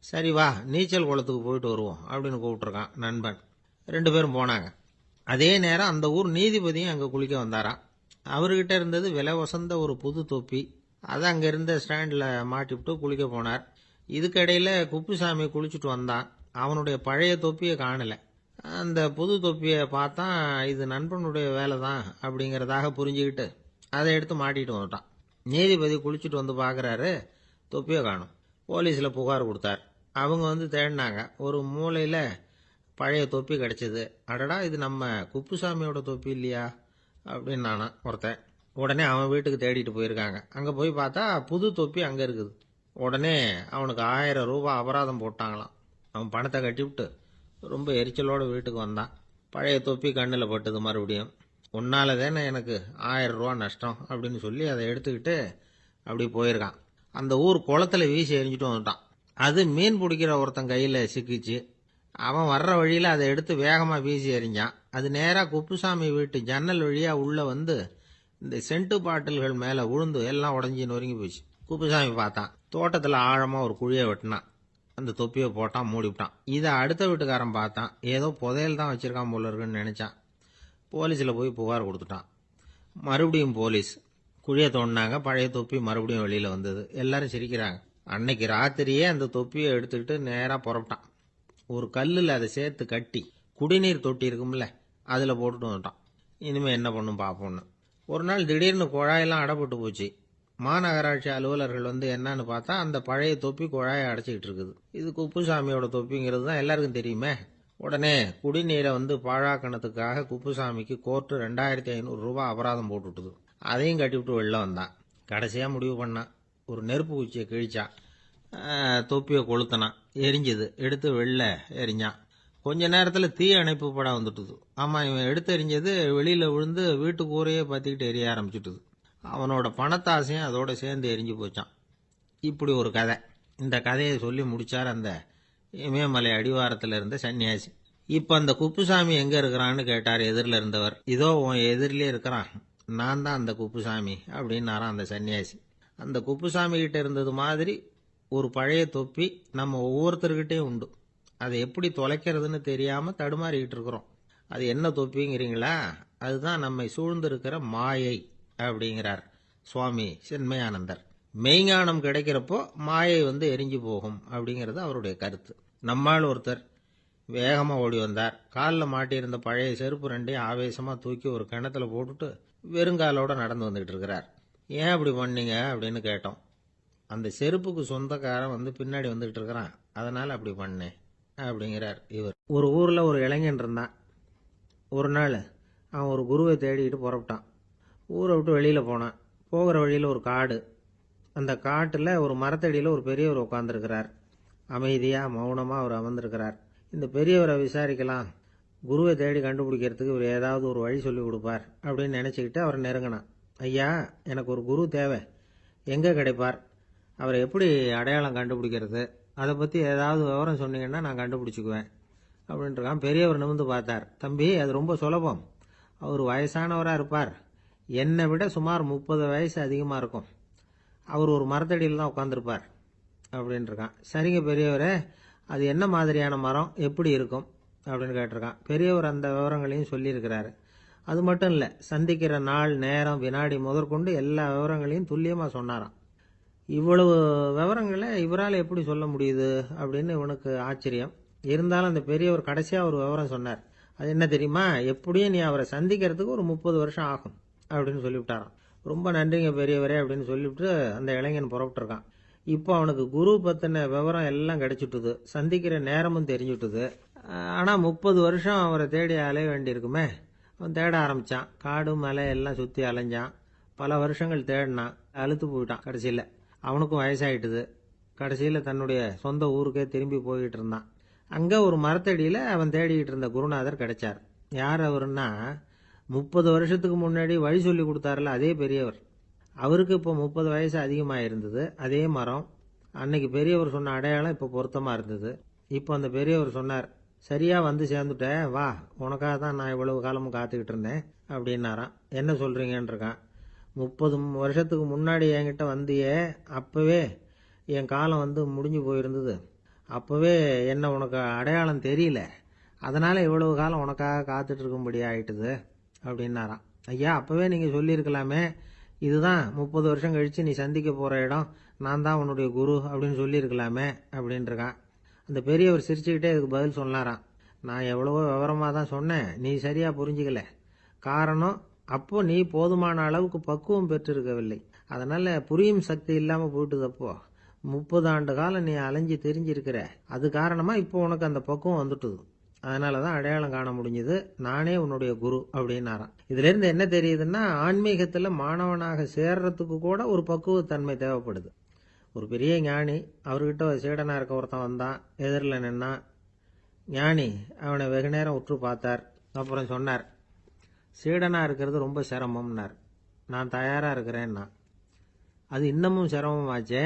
S1: சரி வா நீச்சல் குளத்துக்கு போயிட்டு வருவோம் அப்படின்னு கூப்பிட்டுருக்கான் நண்பன். 2 பேரும் போனாங்க. அதே நேரம் அந்த ஊர் நீதிபதியும் அங்கே குளிக்க வந்தாராம். அவர்கிட்ட இருந்தது விலை வசந்த ஒரு புது தொப்பி. அதை அங்கே இருந்த ஸ்டாண்டில் மாட்டிவிட்டு குளிக்க போனார். இதுக்கிடையில் குப்புசாமி குளிச்சுட்டு வந்தான். அவனுடைய பழைய தொப்பியை காணலை. அந்த புது தொப்பியை பார்த்தா இது நண்பனுடைய வேலை தான் அப்படிங்கிறதாக புரிஞ்சுக்கிட்டு அதை எடுத்து மாட்டிட்டு வந்துட்டான். நீதிபதி குளிச்சுட்டு வந்து பார்க்குறாரு, தொப்பியை காணும். போலீஸில் புகார் கொடுத்தார். அவங்க வந்து தேடினாங்க. ஒரு மூலையில் பழைய தொப்பி கிடச்சிது. அடடா இது நம்ம குப்புசாமியோட தொப்பி இல்லையா அப்படின்னு நானா ஒருத்தன். உடனே அவன் வீட்டுக்கு தேடிட்டு போயிருக்காங்க. அங்கே போய் பார்த்தா புது தொப்பி அங்கே இருக்குது. உடனே அவனுக்கு 1000 ரூபாய் அபராதம் போட்டாங்களாம். அவன் பணத்தை கட்டிவிட்டு ரொம்ப எரிச்சலோடு வீட்டுக்கு வந்தான். பழைய தொப்பி கண்ணில் பட்டது. மறுபடியும் உன்னால தானே எனக்கு 1000 ரூபா நஷ்டம் அப்படின்னு சொல்லி அதை எடுத்துக்கிட்டு அப்படி போயிருக்கான். அந்த ஊர் குளத்துல வீசி எரிஞ்சிட்டு வந்துட்டான். அது மீன் பிடிக்கிற ஒருத்தன் கையில் சிக்கிச்சு. அவன் வர்ற வழியில் அதை எடுத்து வேகமாக வீசி எறிஞ்சான். அது நேராக குப்புசாமி வீட்டு ஜன்னல் வழியாக உள்ளே வந்து இந்த சென்ட்டு பாட்டில்கள் மேலே விழுந்து எல்லாம் உடஞ்சி நொறுங்கி போச்சு. குப்புசாமி பார்த்தான். தோட்டத்தில் ஆழமாக ஒரு குழியை வெட்டினான். அந்த தொப்பியை போட்டான், மூடிவிட்டான். இதை அடுத்த வீட்டுக்காரன் பார்த்தான். ஏதோ புதையல் தான் வச்சிருக்கான் போல இருக்குன்னு நினச்சான். போலீஸில் போய் புகார் கொடுத்துட்டான். மறுபடியும் போலீஸ் குழியை தோண்டினாங்க. பழைய தொப்பி மறுபடியும் வெளியில் வந்தது. எல்லாரும் சிரிக்கிறாங்க. அன்னைக்கு ராத்திரியே அந்த தொப்பியை எடுத்துக்கிட்டு நேராக புறப்பட்டான். ஒரு கல்லில் அதை சேர்த்து கட்டி குடிநீர் தொட்டி இருக்கும்ல அதில் போட்டுட்டு வந்துட்டான். இனிமேல் என்ன பண்ணும் பார்ப்போன்னு. ஒரு நாள் திடீர்னு குழாயெல்லாம் அடைப்பட்டு போச்சு. மாநகராட்சி அலுவலர்கள் வந்து என்னன்னு பார்த்தா அந்த பழைய தொப்பி குழாயை அடைச்சிக்கிட்டு இருக்குது. இது குப்புசாமியோட தொப்பிங்கிறது தான் எல்லாருக்கும் தெரியுமே. உடனே குடிநீரை வந்து பாழாக்கணத்துக்காக குப்புசாமிக்கு கோர்ட்டு 2500 ரூபாய் அபராதம் போட்டுவிட்டுது. அதையும் கட்டிவிட்டு வெளில வந்தான். கடைசியாக முடிவு பண்ணான். ஒரு நெருப்பு குச்சியை கிழிச்சான். தொப்பியை கொளுத்தினான். எரிஞ்சுது. எடுத்து வெளில எரிஞ்சான். கொஞ்ச நேரத்தில் தீ அணைப்பு படம் வந்துட்டுது. ஆமாம், இவன் எடுத்து எரிஞ்சது வெளியில் விழுந்து வீட்டு கூரையே பற்றிக்கிட்டு எரிய ஆரம்பிச்சுட்டுது. அவனோட பணத்தாசையும் அதோட சேர்ந்து எரிஞ்சு போச்சான். இப்படி ஒரு கதை. இந்த கதையை சொல்லி முடிச்சார் அந்த இமயமலை அடிவாரத்தில் இருந்த சன்னியாசி. இப்போ அந்த குப்புசாமி எங்கே இருக்கிறான்னு கேட்டார் எதிரில் இருந்தவர். இதோ உன் எதிரிலே இருக்கிறான், நான் தான் அந்த குப்புசாமி அப்படின்னாரான் அந்த சன்னியாசி. அந்த குப்புசாமி கிட்ட இருந்தது மாதிரி ஒரு பழைய தொப்பி நம்ம ஒவ்வொருத்தர்கிட்டையும் உண்டு. அதை எப்படி தொலைக்கிறதுன்னு தெரியாமல் தடுமாறிக்கிட்டு இருக்கிறோம். அது என்ன தொப்பிங்கிறீங்களா? அதுதான் நம்மை சூழ்ந்திருக்கிற மாயை அப்படிங்கிறார் சுவாமி சின்மயானந்தர். மெய்ஞானம் கிடைக்கிறப்போ மாயை வந்து எரிஞ்சு போகும் அப்படிங்கிறது அவருடைய கருத்து. நம்மால் ஒருத்தர் வேகமாக ஓடி வந்தார். காலில் மாட்டியிருந்த பழைய செருப்பு 2ஐயும் ஆவேசமாக தூக்கி ஒரு கிணத்துல போட்டுட்டு வெறுங்காலோட நடந்து வந்துகிட்டு இருக்கிறார். ஏன் அப்படி பண்ணீங்க அப்படின்னு கேட்டோம். அந்த செருப்புக்கு சொந்தக்காரன் வந்து பின்னாடி வந்துகிட்டு இருக்கிறான், அதனால் அப்படி பண்ணேன் அப்படிங்கிறார் இவர். ஒரு ஊரில் ஒரு இளைஞன் இருந்தான். ஒரு நாள் அவன் ஒரு குருவை தேடிக்கிட்டு புறப்பட்டான். ஊரை விட்டு வெளியில் போனான். போகிற வழியில் ஒரு காடு. அந்த காட்டில் ஒரு மரத்தடியில் ஒரு பெரியவர் உட்காந்துருக்கிறார். அமைதியாக மௌனமாக அவர் அமர்ந்திருக்கிறார். இந்த பெரியவரை விசாரிக்கலாம், குருவை தேடி கண்டுபிடிக்கிறதுக்கு இவர் ஏதாவது ஒரு வழி சொல்லி கொடுப்பார் அப்படின்னு நினச்சிக்கிட்டு அவரை நெருங்கினான். ஐயா, எனக்கு ஒரு குரு தேவை, எங்கே கிடைப்பார்? அவரை எப்படி அடையாளம் கண்டுபிடிக்கிறது? அதை பற்றி ஏதாவது விவரம் சொன்னீங்கன்னா நான் கண்டுபிடிச்சிக்குவேன் அப்படின்ட்டுருக்கான். பெரியவர் நிமிர்ந்து பார்த்தார். தம்பி, அது ரொம்ப சுலபம். அவர் வயசானவராக இருப்பார். என்னை விட சுமார் 30 வயசு அதிகமாக இருக்கும். அவர் ஒரு மரத்தடியில் தான் உட்காந்துருப்பார் அப்படின்ட்டுருக்கான். சரிங்க பெரியவரே, அது என்ன மாதிரியான மரம், எப்படி இருக்கும் அப்படின்னு கேட்டிருக்கான். பெரியவர் அந்த விவரங்களையும் சொல்லியிருக்கிறாரு. அது மட்டும் இல்லை, சந்திக்கிற நாள், நேரம், வினாடி முதற்கொண்டு எல்லா விவரங்களையும் துல்லியமாக சொன்னாராம். இவ்வளவு விவரங்களை இவரால் எப்படி சொல்ல முடியுது அப்படின்னு இவனுக்கு ஆச்சரியம். இருந்தாலும் அந்த பெரியவர் கடைசியாக ஒரு விவரம் சொன்னார். அது என்ன தெரியுமா? எப்படியும் நீ அவரை சந்திக்கிறதுக்கு ஒரு 30 வருஷம் ஆகும் அப்படின்னு சொல்லிவிட்டாராம். ரொம்ப நன்றிங்க பெரியவரே அப்படின்னு சொல்லிவிட்டு அந்த இளைஞன் புறப்பட்டுருக்கான். இப்போ அவனுக்கு குரு பற்றின விவரம் எல்லாம் கிடைச்சிட்டுது. சந்திக்கிற நேரமும் தெரிஞ்சுட்டுது. ஆனால் 30 வருஷம் அவரை தேடி அலைய வேண்டியிருக்குமே. அவன் தேட ஆரம்பித்தான். காடு மலை எல்லாம் சுற்றி அலைஞ்சான். பல வருஷங்கள் தேடினான். அழுத்து போயிட்டான். கடைசியில் அவனுக்கும் வயசாகிட்டுது. கடைசியில் தன்னுடைய சொந்த ஊருக்கே திரும்பி போய்கிட்டு இருந்தான். அங்கே ஒரு மரத்தடியில் அவன் தேடிக்கிட்டு இருந்த குருநாதர் கிடைச்சார். யார் அவருன்னா, 30 வருஷத்துக்கு முன்னாடி வழி சொல்லி கொடுத்தாருல அதே பெரியவர். அவருக்கு இப்போ 30 வயசு அதிகமாக இருந்தது. அதே மரம். அன்னைக்கு பெரியவர் சொன்ன அடையாளம் இப்போ பொருத்தமாக இருந்தது. இப்போ அந்த பெரியவர் சொன்னார், சரியாக வந்து சேர்ந்துட்டேன், வா, உனக்காக தான் நான் இவ்வளவு காலமும் காத்துக்கிட்டு இருந்தேன் அப்படின்னாராம். என்ன சொல்கிறீங்கன்னு இருக்கான். 30 வருஷத்துக்கு முன்னாடி என்கிட்ட வந்தியே, அப்பவே என் காலம் வந்து முடிஞ்சு போயிருந்தது. அப்பவே என்ன உனக்கு அடையாளம் தெரியல, அதனால இவ்வளவு காலம் உனக்காக காத்துட்டு இருக்கும்படி ஆயிட்டுது அப்படின்னாராம். ஐயா, அப்பவே நீங்க சொல்லியிருக்கலாமே, இதுதான் 30 வருஷம் கழிச்சு நீ சந்திக்க போற இடம், நான் தான் உன்னுடைய குரு அப்படின்னு சொல்லியிருக்கலாமே அப்படின்ட்டுருக்கான். அந்த பெரியவர் சிரிச்சுக்கிட்டே இதுக்கு பதில் சொன்னாராம். நான் எவ்வளவோ விவரமாக தான் சொன்னேன், நீ சரியா புரிஞ்சுக்கல. காரணம், அப்போ நீ போதுமான அளவுக்கு பக்குவம் பெற்றிருக்கவில்லை, அதனால புரியும் சக்தி இல்லாம போயிட்டுது. அப்போ 30 ஆண்டு காலம் நீ அலைஞ்சு தெரிஞ்சிருக்கிற, அது காரணமா இப்போ உனக்கு அந்த பக்குவம் வந்துட்டுது, அதனாலதான் அடையாளம் காண முடிஞ்சது, நானே உன்னுடைய குரு அப்படின்னாராம். இதுல இருந்து என்ன தெரியுதுன்னா, ஆன்மீகத்துல மாணவனாக சேர்றதுக்கு கூட ஒரு பக்குவத்தன்மை தேவைப்படுது. ஒரு பெரிய ஞானி, அவர்கிட்ட சீடனா இருக்க ஒருத்தன் வந்தான், எதிரில் நின்னான். ஞானி அவனை வெகு நேரம் உற்று பார்த்தார். அப்புறம் சொன்னார், சீடனா இருக்கிறது ரொம்ப சிரமம்னார். நான் தயாரா இருக்கிறேன்னா. அது இன்னமும் சிரமமாச்சே,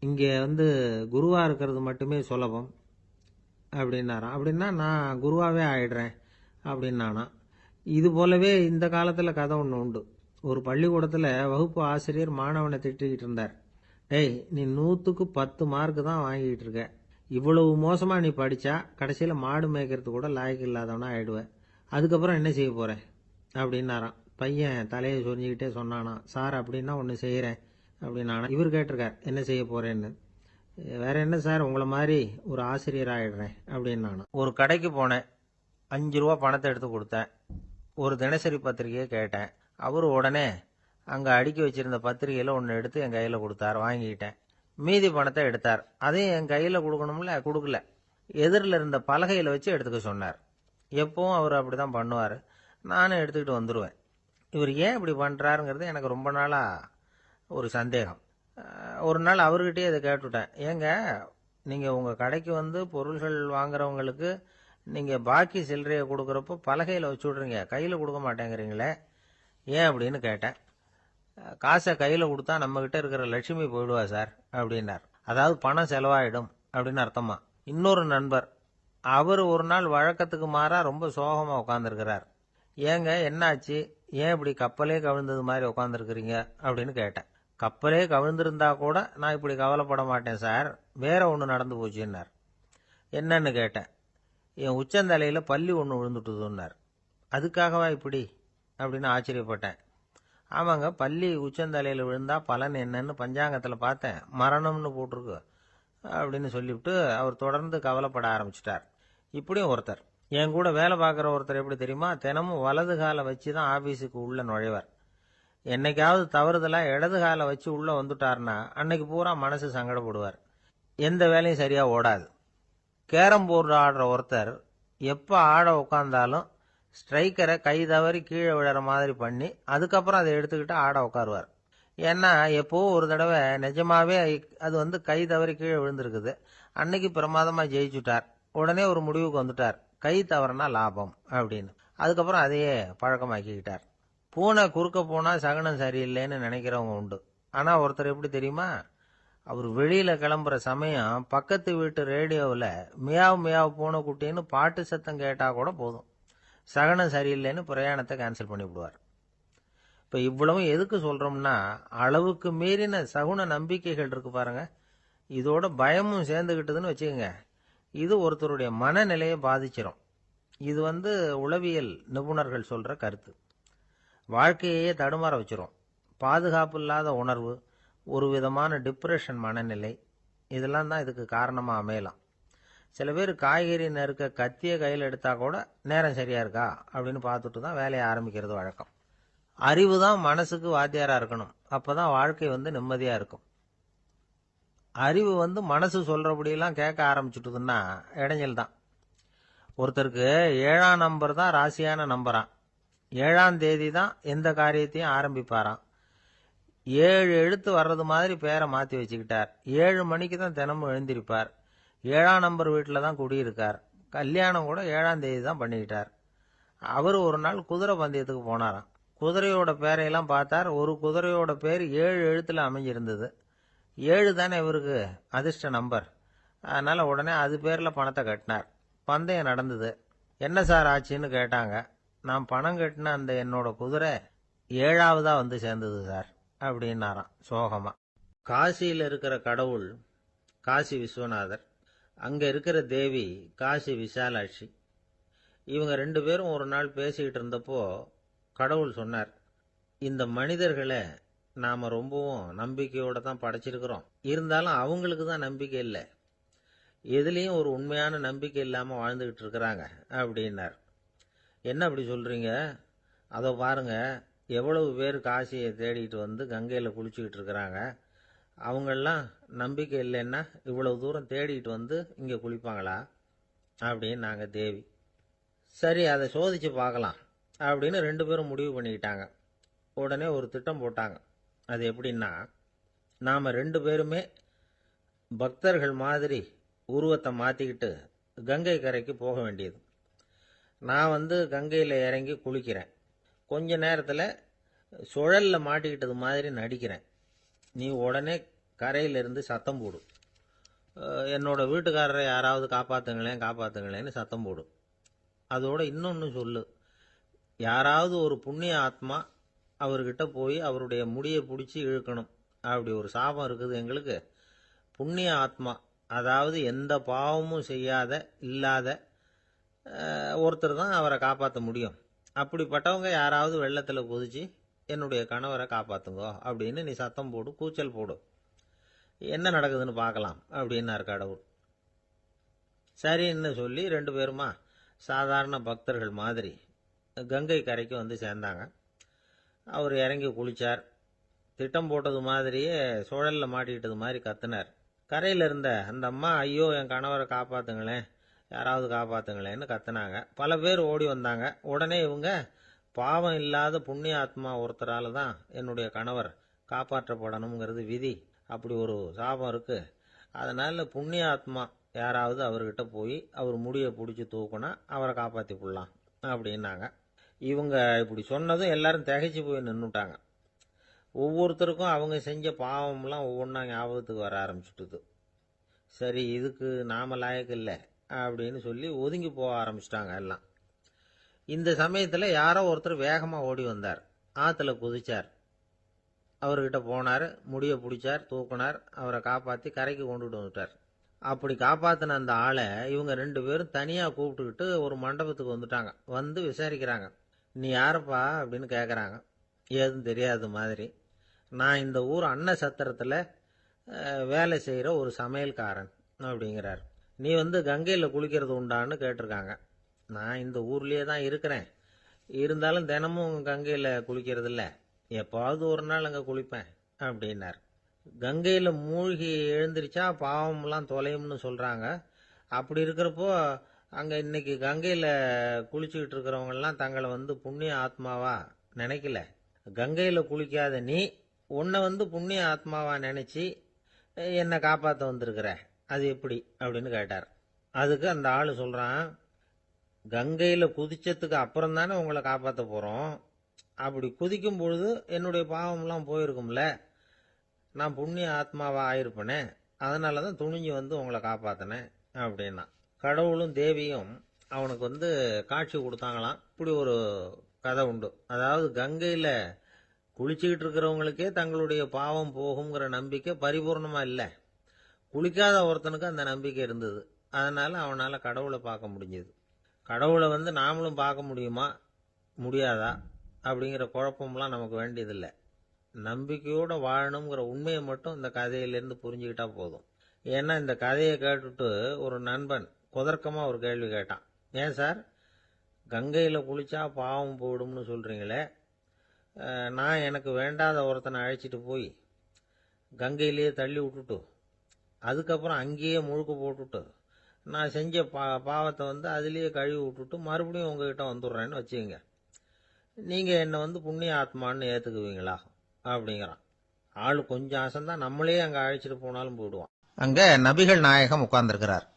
S1: இங்கே வந்து குருவா இருக்கிறது மட்டுமே சுலபம் அப்படின்னாராம். அப்படின்னா நான் குருவாவே ஆயிடுறேன் அப்படின்னானா. இது போலவே இந்த காலத்துல கதை ஒன்று உண்டு. ஒரு பள்ளிக்கூடத்துல வகுப்பு ஆசிரியர் மாணவனை திட்டிக்கிட்டு இருந்தார். டேய், நீ 100க்கு 10 மார்க் தான் வாங்கிட்டு இருக்க, இவ்வளவு மோசமா நீ படிச்சா கடைசியில மாடு மேய்க்கிறது கூட லாய்க்கு இல்லாதவனா ஆயிடுவ, அதுக்கப்புறம் என்ன செய்ய போற அப்படின்னாராம். பையன் தலையை சொரிஞ்சுக்கிட்டே சொன்னானா, சார் அப்படின்னா ஒன்று செய்யறேன் அப்படின்னானா. இவர் கேட்டிருக்கார், என்ன செய்ய போறேன்னு. வேற என்ன சார், உங்களை மாதிரி ஒரு ஆசிரியர் ஆயிடுறேன் அப்படின்னு. ஒரு கடைக்கு போனேன், 5 ரூபா பணத்தை எடுத்து கொடுத்தேன். ஒரு தினசரி பத்திரிகையை கேட்டேன். அவரு உடனே அங்கே அடுக்கி வச்சிருந்த பத்திரிகையில் ஒன்று எடுத்து என் கையில் கொடுத்தார், வாங்கிக்கிட்டேன். மீதி பணத்தை எடுத்தார், அதையும் என் கையில் கொடுக்கணும்ல, கொடுக்கல. எதிரில் இருந்த பலகையில் வச்சு எடுத்துக்க சொன்னார். எப்பவும் அவர் அப்படி தான் பண்ணுவார், நானும் எடுத்துக்கிட்டு வந்துடுவேன். இவர் ஏன் இப்படி பண்ணுறாருங்கிறது எனக்கு ரொம்ப நாளாக ஒரு சந்தேகம். ஒரு நாள் அவர்கிட்டயே இதை கேட்டுவிட்டேன். ஏங்க, நீங்கள் உங்கள் கடைக்கு வந்து பொருள்கள் வாங்குறவங்களுக்கு நீங்கள் பாக்கி சில்லறையை கொடுக்குறப்போ பலகையில் வச்சு விட்றீங்க, கையில் கொடுக்க மாட்டேங்கிறீங்களே, ஏன் அப்படின்னு கேட்டேன். காசை கையில் கொடுத்தா நம்மகிட்ட இருக்கிற லட்சுமி போயிடுவா சார் அப்படின்னார். அதாவது பணம் செலவாயிடும் அப்படின்னு அர்த்தமா. இன்னொரு நண்பர், அவர் ஒரு நாள் வழக்கத்துக்கு மாறா ரொம்ப சோகமாக உட்காந்துருக்கிறார். ஏங்க என்னாச்சு, ஏன் இப்படி கப்பலே கவிழ்ந்தது மாதிரி உட்காந்துருக்கிறீங்க அப்படின்னு கேட்டேன். கப்பலே கவிழ்ந்திருந்தா கூட நான் இப்படி கவலைப்பட மாட்டேன் சார், வேற ஒன்று நடந்து போச்சுன்னார். என்னன்னு கேட்டேன். என் உச்சந்தலையில் பல்லி ஒன்று விழுந்துட்டுதுன்னார். அதுக்காகவா இப்படி அப்படின்னு ஆச்சரியப்பட்டேன். ஆமாங்க, பல்லி உச்சந்தலையில் விழுந்தா பலன் என்னன்னு பஞ்சாங்கத்தில் பார்த்தேன், மரணம்னு போட்டிருக்கு அப்படின்னு சொல்லிவிட்டு அவர் தொடர்ந்து கவலைப்பட ஆரம்பிச்சிட்டார். இப்படியும் ஒருத்தர், என் கூட வேலை பார்க்குற ஒருத்தர் எப்படி தெரியுமா, தினமும் வலது காலை வச்சு தான் ஆஃபீஸுக்கு உள்ள நுழைவார். என்னைக்காவது தவறுதலாக இடது காலை வச்சு உள்ளே வந்துட்டார்னா அன்னைக்கு பூரா மனசு சங்கடப்படுவார், எந்த வேலையும் சரியாக ஓடாது. கேரம் போர்டு ஆடுற ஒருத்தர் எப்போ ஆட உட்காந்தாலும் ஸ்ட்ரைக்கரை கை தவறி கீழே விழற மாதிரி பண்ணி அதுக்கப்புறம் அதை எடுத்துக்கிட்டு ஆட உட்காருவார். ஏன்னா எப்போ ஒரு தடவை நிஜமாவே அது வந்து கை தவறி கீழே விழுந்திருக்குது, அன்னைக்கு பிரமாதமாக ஜெயிச்சுட்டார். உடனே ஒரு முடிவுக்கு வந்துட்டார், கை தவறுனா லாபம் அப்படின்னு. அதுக்கப்புறம் அதையே பழக்கமாக்கிக்கிட்டார். பூனை குறுக்க போனால் சகுனம் சரியில்லைன்னு நினைக்கிறவங்க உண்டு. ஆனால் ஒருத்தர் எப்படி தெரியுமா, அவர் வெளியில் கிளம்புற சமயம் பக்கத்து வீட்டு ரேடியோவில் மியாவ் மியாவ் பூனை குட்டின்னு பாட்டு சத்தம் கேட்டால் கூட போதும், சகனம் சரியில்லைன்னு பிரயாணத்தை கேன்சல் பண்ணிவிடுவார். இப்போ இவ்வளவும் எதுக்கு சொல்கிறோம்னா, அளவுக்கு மீறின சகுன நம்பிக்கைகள் இருக்கு பாருங்க, இதோட பயமும் சேர்ந்துக்கிட்டதுன்னு வச்சுக்கோங்க, இது ஒருத்தருடைய மனநிலையை பாதிச்சிடும். இது வந்து உளவியல் நிபுணர்கள் சொல்கிற கருத்து. வாழ்க்கையே தடுமாற வச்சிரும். பாதுகாப்பு இல்லாத உணர்வு, ஒரு விதமான டிப்ரெஷன் மனநிலை, இதெல்லாம் தான் இதுக்கு காரணமாக அமையலாம். சில பேர் காய்கறி நறுக்க கத்திய கையில் எடுத்தா கூட நேரம் சரியா இருக்கா அப்படின்னு பார்த்துட்டு தான் வேலையை ஆரம்பிக்கிறது வழக்கம். அறிவு தான் மனசுக்கு வாத்தியாரா இருக்கணும், அப்பதான் வாழ்க்கை வந்து நிம்மதியா இருக்கும். அறிவு வந்து மனசு சொல்றபடியெல்லாம் கேட்க ஆரம்பிச்சுட்டுதுன்னா இடைஞ்சல் தான். ஒருத்தருக்கு 7ஆம் நம்பர் தான் ராசியான நம்பரான், 7ஆம் தேதி தான் எந்த காரியத்தையும் ஆரம்பிப்பாராம். 7 எழுத்து வர்றது மாதிரி பேரை மாற்றி வச்சுக்கிட்டார். 7 மணிக்கு தான் தினமும் எழுந்திருப்பார். 7ஆம் நம்பர் வீட்டில் தான் குடியிருக்கார். கல்யாணம் கூட 7ஆம் தேதி தான் பண்ணிக்கிட்டார். அவர் ஒரு நாள் குதிரை பந்தயத்துக்கு போனாராம். குதிரையோட பேரையெல்லாம் பார்த்தார். ஒரு குதிரையோட பேர் 7 எழுத்துல அமைஞ்சிருந்தது. 7 தானே இவருக்கு அதிர்ஷ்ட நம்பர், அதனால உடனே அது பேரில் பணத்தை கட்டினார். பந்தயம் நடந்தது. என்ன சார் ஆச்சுன்னு கேட்டாங்க. நான் பணம் கட்டின அந்த என்னோட குதிரை 7ஆவதா வந்து சேர்ந்தது சார் அப்படின்னாராம் சோகமா. காசியில் இருக்கிற கடவுள் காசி விஸ்வநாதர், அங்க இருக்கிற தேவி காசி விசாலாட்சி. இவங்க 2 பேரும் ஒரு நாள் பேசிக்கிட்டு இருந்தப்போ கடவுள் சொன்னார், இந்த மனிதர்களை நாம ரொம்பவும் நம்பிக்கையோட தான் படைச்சிருக்கிறோம், இருந்தாலும் அவங்களுக்கு தான் நம்பிக்கை இல்லை, எதுலேயும் ஒரு உண்மையான நம்பிக்கை இல்லாமல் வாழ்ந்துக்கிட்டு இருக்கிறாங்க அப்படின்னார். என்ன அப்படி சொல்கிறீங்க? அதை பாருங்க, எவ்வளவு பேர் காசியை தேடிட்டு வந்து கங்கையில் குளிச்சுக்கிட்டு இருக்கிறாங்க, அவங்கெல்லாம் நம்பிக்கை இல்லைன்னா இவ்வளவு தூரம் தேடிட்டு வந்து இங்கே குளிப்பாங்களா அப்படின்னு நாங்கள் தேவி. சரி, அதை சோதிச்சு பார்க்கலாம் அப்படின்னு 2 பேரும் முடிவு பண்ணிக்கிட்டாங்க. உடனே ஒரு திட்டம் போட்டாங்க. அது எப்படின்னா, நாம் 2 பேருமே பக்தர்கள் மாதிரி உருவத்தை மாற்றிக்கிட்டு கங்கை கரைக்கு போக வேண்டியது. நான் வந்து கங்கையில் இறங்கி குளிக்கிறேன், கொஞ்ச நேரத்தில் சுழலில் மாட்டிக்கிட்டது மாதிரி நடிக்கிறேன். நீ உடனே கரையிலிருந்து சத்தம் போடு, என்னோட வீட்டுக்காரரை யாராவது காப்பாற்றுங்களேன் காப்பாற்றுங்களேன்னு சத்தம் போடு. அதோட இன்னொன்று சொல்லு, யாராவது ஒரு புண்ணிய ஆத்மா அவர்கிட்ட போய் அவருடைய முடியை பிடிச்சி இழுக்கணும், அப்படி ஒரு சாபம் இருக்குது எங்களுக்கு. புண்ணிய ஆத்மா, அதாவது எந்த பாவமும் செய்யாத இல்லாத ஒருத்தர் தான் அவரை காப்பாற்ற முடியும். அப்படிப்பட்டவங்க யாராவது வெள்ளத்தில் குதிச்சு என்னுடைய கணவரை காப்பாற்றுங்கோ அப்படின்னு நீ சத்தம் போடு, கூச்சல் போடு, என்ன நடக்குதுன்னு பார்க்கலாம் அப்படின்னார் கடவுள். சரின்னு சொல்லி 2 பேருமா சாதாரண பக்தர்கள் மாதிரி கங்கை கரைக்கு வந்து சேர்ந்தாங்க. அவர் இறங்கி குளித்தார். திட்டம் போட்டது மாதிரியே சுழலில் மாட்டிக்கிட்டது மாதிரி கத்துனார். கரையில் இருந்த அந்த அம்மா, ஐயோ என் கணவரை காப்பாற்றுங்களேன், யாராவது காப்பாற்றுங்களேன்னு கத்துனாங்க. பல பேர் ஓடி வந்தாங்க. உடனே இவங்க, பாவம் இல்லாத புண்ணிய ஆத்மா ஒருத்தரால் தான் என்னுடைய கணவர் காப்பாற்றப்படணுங்கிறது விதி, அப்படி ஒரு சாபம் இருக்குது, அதனால் புண்ணிய ஆத்மா யாராவது அவர்கிட்ட போய் அவர் முடியை பிடிச்சி தூக்குனா அவரை காப்பாற்றி போடலாம் அப்படின்னாங்க. இவங்க இப்படி சொன்னதும் எல்லாரும் திகைச்சு போய் நின்றுட்டாங்க. ஒவ்வொருத்தருக்கும் அவங்க செஞ்ச பாவம்லாம் ஒவ்வொன்றா ஞாபகத்துக்கு வர ஆரம்பிச்சுட்டுது. சரி, இதுக்கு நாம லாயக்கு இல்லை அப்படின்னு சொல்லி ஒதுங்கி போக ஆரம்பிச்சிட்டாங்க எல்லாம். இந்த சமயத்தில் யாரோ ஒருத்தர் வேகமாக ஓடி வந்தார், ஆற்றுல குதிச்சார். அவர்கிட்ட போனார், முடியை பிடிச்சார், தூக்குனார், அவரை காப்பாற்றி கரைக்கு கொண்டுட்டு வந்துட்டார். அப்படி காப்பாற்றின அந்த ஆளை இவங்க 2 பேரும் தனியாக கூப்பிட்டுக்கிட்டு ஒரு மண்டபத்துக்கு வந்துட்டாங்க. வந்து விசாரிக்கிறாங்க. நீ யாருப்பா அப்படின்னு கேட்குறாங்க. ஏதும் தெரியாத மாதிரி. நான் இந்த ஊர் அன்ன சத்திரத்தில் வேலை செய்கிற ஒரு சமையல்காரன் அப்படிங்கிறார். நீ வந்து கங்கையில் குளிக்கிறது உண்டான்னு கேட்டிருக்காங்க. நான் இந்த ஊர்லேயே தான் இருக்கிறேன், இருந்தாலும் தினமும் கங்கையில் குளிக்கிறது இல்லை, எப்பாவது ஒரு நாள் அங்கே குளிப்பேன் அப்படின்னார். கங்கையில் மூழ்கி எழுந்திரிச்சா பாவம்லாம் தொலையும்னு சொல்கிறாங்க. அப்படி இருக்கிறப்போ அங்கே இன்னைக்கு கங்கையில் குளிச்சுக்கிட்டு இருக்கிறவங்கெல்லாம் தங்களை வந்து புண்ணிய ஆத்மாவா நினைக்கல. கங்கையில் குளிக்காத நீ உன்னை வந்து புண்ணிய ஆத்மாவா நினச்சி என்னை காப்பாற்ற வந்திருக்கிற, அது எப்படி அப்படின்னு கேட்டார். அதுக்கு அந்த ஆள் சொல்கிறான், கங்கையில் குதிச்சதுக்கு அப்புறம் தானே உங்களை காப்பாற்ற போகிறோம், அப்படி குதிக்கும் பொழுது என்னுடைய பாவம்லாம் போயிருக்கும்ல, நான் புண்ணிய ஆத்மாவா ஆயிருப்பேனே, அதனால தான் துணிஞ்சு வந்து உங்களை காப்பாற்றினேன் அப்படின்னா. கடவுளும் தேவியும் அவனுக்கு வந்து காட்சி கொடுத்தாங்களாம். இப்படி ஒரு கதை உண்டு. அதாவது கங்கையில் குளிச்சுக்கிட்டு இருக்கிறவங்களுக்கே தங்களுடைய பாவம் போகுங்கிற நம்பிக்கை பரிபூர்ணமாக இல்லை, குளிக்காத ஒருத்தனுக்கு அந்த நம்பிக்கை இருந்தது. அதனால் அவனால் கடவுளை பார்க்க முடிஞ்சது. கடவுளை வந்து நாமளும் பார்க்க முடியுமா முடியாதா அப்படிங்கிற குழப்பம்லாம் நமக்கு வேண்டியதில்லை. நம்பிக்கையோடு வாழணுங்கிற உண்மையை மட்டும் இந்த கதையிலேருந்து புரிஞ்சுக்கிட்டா போதும். ஏன்னா இந்த கதையை கேட்டுட்டு ஒரு நண்பன் குதர்க்கமாக ஒரு கேள்வி கேட்டான். ஏன் சார், கங்கையில் குளிச்சா பாவம் போயிடும்னு சொல்கிறீங்களே, நான் எனக்கு வேண்டாத ஒருத்தனை அழைச்சிட்டு போய் கங்கையிலேயே தள்ளி விட்டுட்டு அதுக்கப்புறம் அங்கேயே முழுக்க போட்டுட்டு நான் செஞ்ச பாவத்தை வந்து அதுலேயே கழுவி விட்டுட்டு மறுபடியும் உங்ககிட்ட வந்துடுறேன்னு வச்சுக்கோங்க, நீங்கள் என்னை வந்து புண்ணிய ஆத்மான்னு ஏற்றுக்குவீங்களா அப்படிங்கிறான். ஆள் கொஞ்சம் ஆசைந்தான், நம்மளே அங்கே அழைச்சிட்டு போனாலும் போயிடுவான். அங்கே நபிகள் நாயகம் உட்கார்ந்துருக்கிறார்.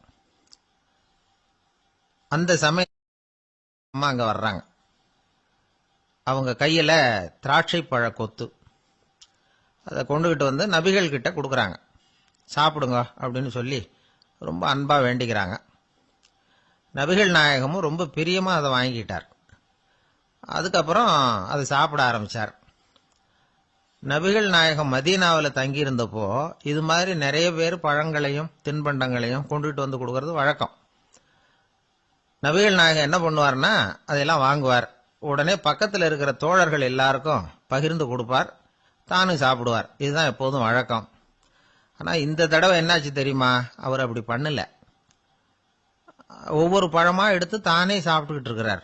S1: அந்த சமயம் அம்மா அங்கே வர்றாங்க. அவங்க கையில் திராட்சை பழ கொத்து, அதை கொண்டுகிட்டு வந்து நபிகள் கிட்ட கொடுக்குறாங்க. சாப்பிடுங்க அப்படின்னு சொல்லி ரொம்ப அன்பாக வேண்டிக்கிறாங்க. நபிகள் நாயகமும் ரொம்ப பிரியமாக அதை வாங்கிக்கிட்டார். அதுக்கப்புறம் அதை சாப்பிட ஆரம்பித்தார். நபிகள் நாயகம் மதீனாவில் தங்கியிருந்தப்போ இது மாதிரி நிறைய பேர் பழங்களையும் தின்பண்டங்களையும் கொண்டுட்டு வந்து கொடுக்கறது வழக்கம். நபிகள் நாயகம் என்ன பண்ணுவார்னா அதையெல்லாம் வாங்குவார். உடனே பக்கத்தில் இருக்கிற தோழர்கள் எல்லாருக்கும் பகிர்ந்து கொடுப்பார், தானும் சாப்பிடுவார். இதுதான் எப்போதும் வழக்கம். ஆனால் இந்த தடவை என்னாச்சு தெரியுமா? அவர் அப்படி பண்ணல. ஒவ்வொரு பழமா எடுத்து தானே சாப்பிட்டுக்கிட்டு இருக்கிறார்.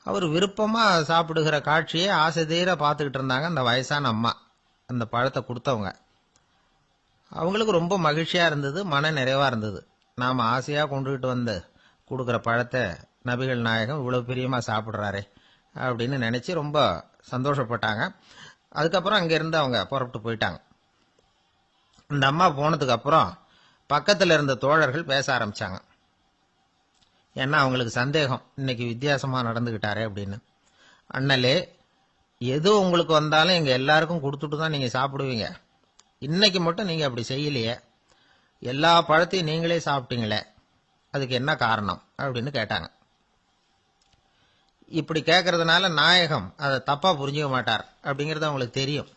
S1: அவர் விருப்பமா சாப்பிடுகிற காட்சியை ஆசை தீர பார்த்துக்கிட்டு இருந்தாங்க அந்த வயசான அம்மா, அந்த பழத்தை கொடுத்தவங்க. அவங்களுக்கு ரொம்ப மகிழ்ச்சியா இருந்தது, மன நிறைவா இருந்தது. நாம ஆசையா கொண்டுகிட்டு வந்து கொடுக்குற பழத்தை நபிகள் நாயகம் இவ்வளவு பிரியமா சாப்பிட்றாரே அப்படின்னு நினைச்சு ரொம்ப சந்தோஷப்பட்டாங்க. அதுக்கப்புறம் அங்கிருந்து அவங்க புறப்பட்டு போயிட்டாங்க. அந்த அம்மா போனதுக்கு அப்புறம் பக்கத்தில் இருந்த தோழர்கள் பேச ஆரம்பிச்சாங்க. ஏன்னா அவங்களுக்கு சந்தேகம், இன்னைக்கு வித்தியாசமா நடந்துகிட்டாரே அப்படின்னு. அண்ணலே, எது உங்களுக்கு வந்தாலும் எங்க எல்லாருக்கும் கொடுத்துட்டு தான் நீங்க சாப்பிடுவீங்க. இன்னைக்கு மட்டும் நீங்க அப்படி செய்யலையே, எல்லா பழத்தையும் நீங்களே சாப்பிட்டீங்களே, அதுக்கு என்ன காரணம் அப்படின்னு கேட்டாங்க. இப்படி கேட்கறதுனால நாயகம் அதை தப்பா புரிஞ்சுக்க மாட்டார் அப்படிங்கிறது அவங்களுக்கு தெரியும்.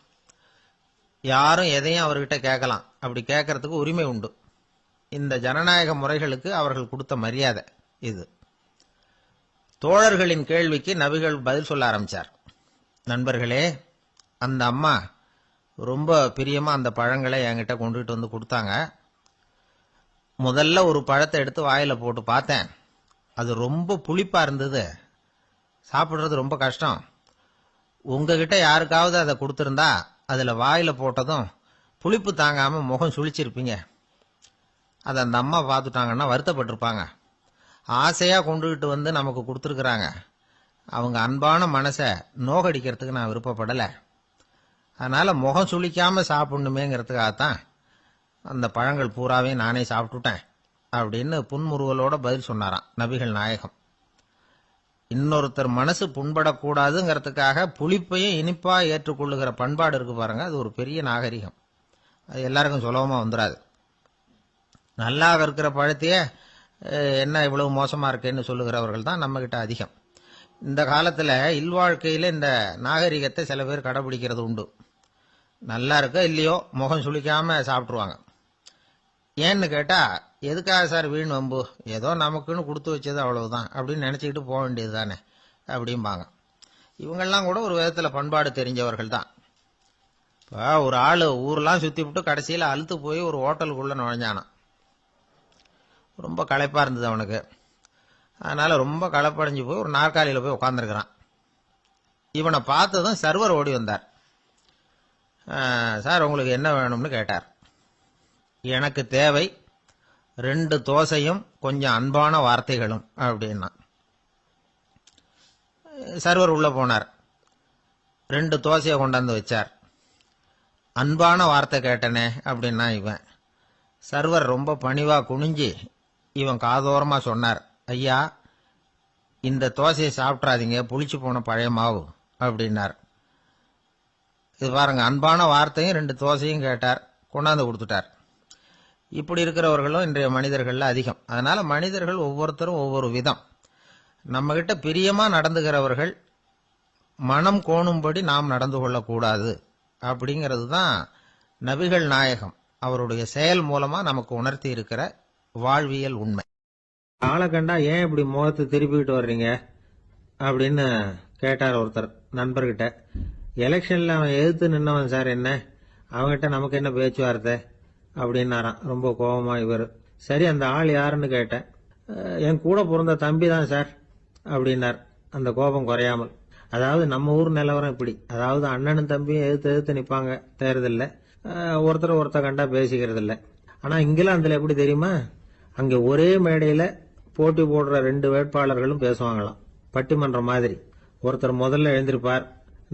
S1: யாரும் எதையும் அவர்கிட்ட கேட்கலாம், அப்படி கேட்கறதுக்கு உரிமை உண்டு. இந்த ஜனநாயக முறைகளுக்கு அவர்கள் கொடுத்த மரியாதை இது. தோழர்களின் கேள்விக்கு நபிகள் பதில் சொல்ல ஆரம்பிச்சார். நண்பர்களே, அந்த அம்மா ரொம்ப பிரியமா அந்த பழங்களை என்கிட்ட கொண்டுகிட்டு வந்து கொடுத்தாங்க. முதல்ல ஒரு பழத்தை எடுத்து வாயில போட்டு பார்த்தேன். அது ரொம்ப புளிப்பா இருந்தது, சாப்பிடுறது ரொம்ப கஷ்டம். உங்ககிட்ட யாருக்காவது அதை கொடுத்திருந்தா அதுல வாயில போட்டதும் புளிப்பு தாங்காம முகம் சுழிச்சிருப்பீங்க. அதை அந்த அம்மா பார்த்துட்டாங்கன்னா வருத்தப்பட்டிருப்பாங்க. ஆசையா கொண்டுகிட்டு வந்து நமக்கு கொடுத்துருக்குறாங்க. அவங்க அன்பான மனசை நோகடிக்கிறதுக்கு நான் விருப்பப்படலை. அதனால முகம் சுளிக்காம சாப்பிடணுமேங்கிறதுக்காகத்தான் அந்த பழங்கள் பூராவே நானே சாப்பிட்டுட்டேன் அப்படின்னு புன்முறுவலோட பதில் சொன்னாராம் நபிகள் நாயகம். இன்னொருத்தர் மனசு புண்படக்கூடாதுங்கிறதுக்காக புளிப்பையும் இனிப்பா ஏற்றுக்கொள்ளுகிற பண்பாடு இருக்கு பாருங்க, அது ஒரு பெரிய நாகரிகம். அது எல்லாருக்கும் சுலபமா வந்துடாது. நல்லா இருக்கிற பழத்தையே என்ன இவ்வளவு மோசமா இருக்கேன்னு சொல்லுகிறவர்கள் தான் நம்ம கிட்ட அதிகம். இந்த காலத்துல இல்வாழ்க்கையில இந்த நாகரிகத்தை சில பேர் கடைபிடிக்கிறது உண்டு. நல்லா இருக்க இல்லையோ முகம் சுளிக்காம சாப்பிட்டுருவாங்க. ஏன்னு கேட்டா, எதுக்காக சார் வீண் வம்பு, ஏதோ நமக்குன்னு கொடுத்து வச்சது அவ்வளவுதான் அப்படின்னு நினைச்சுக்கிட்டு போக வேண்டியது தானே அப்படிம்பாங்க. இவங்கெல்லாம் கூட ஒரு விதத்துல பண்பாடு தெரிஞ்சவர்கள் தான். இப்போ ஒரு ஆளு ஊரெல்லாம் சுத்தி விட்டு கடைசியில் அழுத்து போய் ஒரு ஹோட்டலுக்குள்ள நுழைஞ்சானான். ரொம்ப களைப்பா இருந்தது அவனுக்கு. அதனால ரொம்ப களைப்படைஞ்சு போய் ஒரு நாற்காலியில போய் உட்காந்துருக்கிறான். இவனை பார்த்ததும் சர்வர் ஓடி வந்தார். சார், உங்களுக்கு என்ன வேணும்னு கேட்டார். எனக்கு தேவை 2 தோசையும் கொஞ்சம் அன்பான வார்த்தைகளும் அப்படின்னா. சர்வர் உள்ள போனார், 2 தோசையை கொண்டாந்து வச்சார். அன்பான வார்த்தை கேட்டனே அப்படின்னா இவன். சர்வர் ரொம்ப பணிவா குனிஞ்சி இவன் காதோரமா சொன்னார், ஐயா, இந்த தோசையை சாப்பிட்றாதீங்க, புளிச்சு போன பழைய மாவு அப்படின்னார். இது பாருங்க, அன்பான வார்த்தையும் 2 தோசையும் கேட்டார், கொண்டாந்து கொடுத்துட்டார். இப்படி இருக்கிறவர்களும் இன்றைய மனிதர்கள்ல அதிகம். அதனால மனிதர்கள் ஒவ்வொருத்தரும் ஒவ்வொரு விதம். நம்ம கிட்ட பிரியமா நடந்துகிறவர்கள் மனம் கோணும்படி நாம் நடந்து கொள்ளக்கூடாது அப்படிங்கிறது தான் நபிகள் நாயகம் அவருடைய செயல் மூலமா நமக்கு உணர்த்தி இருக்கிற வாழ்வியல் உண்மை. ஆளை கண்டா ஏன் இப்படி முகத்தை திருப்பிக்கிட்டு வர்றீங்க அப்படின்னு கேட்டார் ஒருத்தர் நண்பர்கிட்ட. எலெக்ஷன்ல அவன் எதிர்த்து நின்னவன் சார், என்ன அவன்கிட்ட நமக்கு என்ன பேச்சுவார்த்தை அப்படின்னாராம் ரொம்ப கோபமா இவர். சரி, அந்த ஆள் யாருன்னு கேட்டேன். என் கூட பிறந்த தம்பி தான் சார் அப்படின்னார் அந்த கோபம் குறையாமல். அதாவது நம்ம ஊர் நிலவரம் இப்படி, அதாவது அண்ணனும் தம்பியும் எதிர்த்து நிற்பாங்க தேர்தல்ல, ஒருத்தர் கண்டா பேசிக்கிறது இல்லை. ஆனா இங்கிலாந்துல எப்படி தெரியுமா, அங்க ஒரே மேடையில போட்டி போடுற 2 வேட்பாளர்களும் பேசுவாங்களாம், பட்டிமன்றம் மாதிரி. ஒருத்தர் முதல்ல எழுந்திருப்பார்,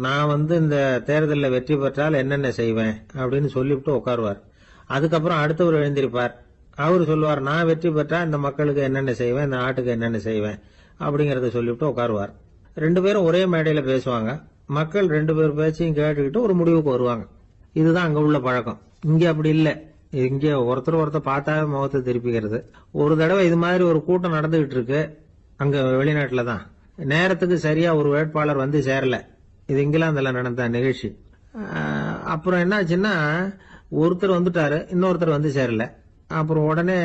S1: நான் இந்த தேர்தலில் வெற்றி பெற்றால் என்னென்ன செய்வேன் அப்படின்னு சொல்லிவிட்டு உட்காருவார். அதுக்கப்புறம் அடுத்தவர் எழுந்திருப்பார், அவர் சொல்லுவார், நான் வெற்றி பெற்றா இந்த மக்களுக்கு என்னென்ன செய்வேன், இந்த நாட்டுக்கு என்னென்ன செய்வேன் அப்படிங்கறத சொல்லிவிட்டு உட்காருவார். 2 பேரும் ஒரே மேடையில பேசுவாங்க. மக்கள் 2 பேர் பேச்சையும் கேட்டுக்கிட்டு ஒரு முடிவுக்கு வருவாங்க. இதுதான் அங்க உள்ள பழக்கம். இங்க அப்படி இல்லை. இங்க ஒருத்தர் பார்த்தாவே முகத்தை திருப்பிக்கிறது. ஒரு தடவை இது மாதிரி ஒரு கூட்டம் நடந்துகிட்டு இருக்கு அங்க வெளிநாட்டுல தான். நேரத்துக்கு சரியா ஒரு வேட்பாளர் வந்து சேரல. இது இங்கிலாந்துல நடந்த நிகழ்ச்சி. அப்புறம் என்னாச்சுன்னா ஒருத்தர் வந்துட்டாரு, இன்னொருத்தர் வந்து சேரல. அப்புறம் உடனே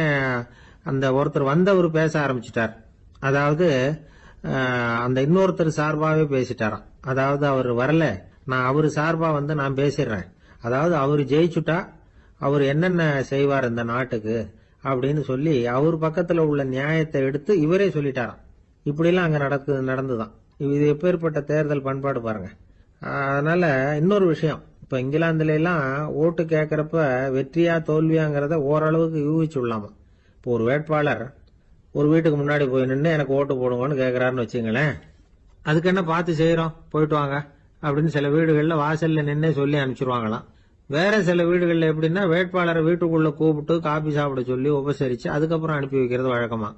S1: அந்த ஒருத்தர் வந்தவர் பேச ஆரம்பிச்சிட்டார். அதாவது அந்த இன்னொருத்தர் சார்பாவே பேசிட்டாராம். அதாவது அவர் வரல, நான் அவரு சார்பா வந்து நான் பேசிடுறேன். அதாவது அவர் ஜெயிச்சுட்டா அவர் என்னென்ன செய்வார் இந்த நாட்டுக்கு அப்படின்னு சொல்லி அவர் பக்கத்துல உள்ள நியாயத்தை எடுத்து இவரே சொல்லிட்டாராம். இப்படிலாம் அங்க நடந்துதான். இது எப்பேற்பட்ட தேர்தல் பண்பாடு பாருங்க. அதனால இன்னொரு விஷயம், இப்ப இங்கிலாந்துல எல்லாம் ஓட்டு கேட்கறப்ப வெற்றியா தோல்வியாங்கிறத ஓரளவுக்கு யூகிச்சுடலாமா. இப்போ ஒரு வேட்பாளர் ஒரு வீட்டுக்கு முன்னாடி போய் நின்று எனக்கு ஓட்டு போடுங்கன்னு கேட்கறாருன்னு வச்சுங்களேன், அதுக்கு என்ன பார்த்து செய்யறோம், போயிட்டு வாங்க அப்படின்னு சில வீடுகள்ல வாசல்ல நின்னே சொல்லி அனுப்பிச்சிருவாங்களாம். வேற சில வீடுகள்ல எப்படின்னா வேட்பாளரை வீட்டுக்குள்ள கூப்பிட்டு காபி சாப்பிட சொல்லி உபசரிச்சு அதுக்கப்புறம் அனுப்பி வைக்கிறது வழக்கமா.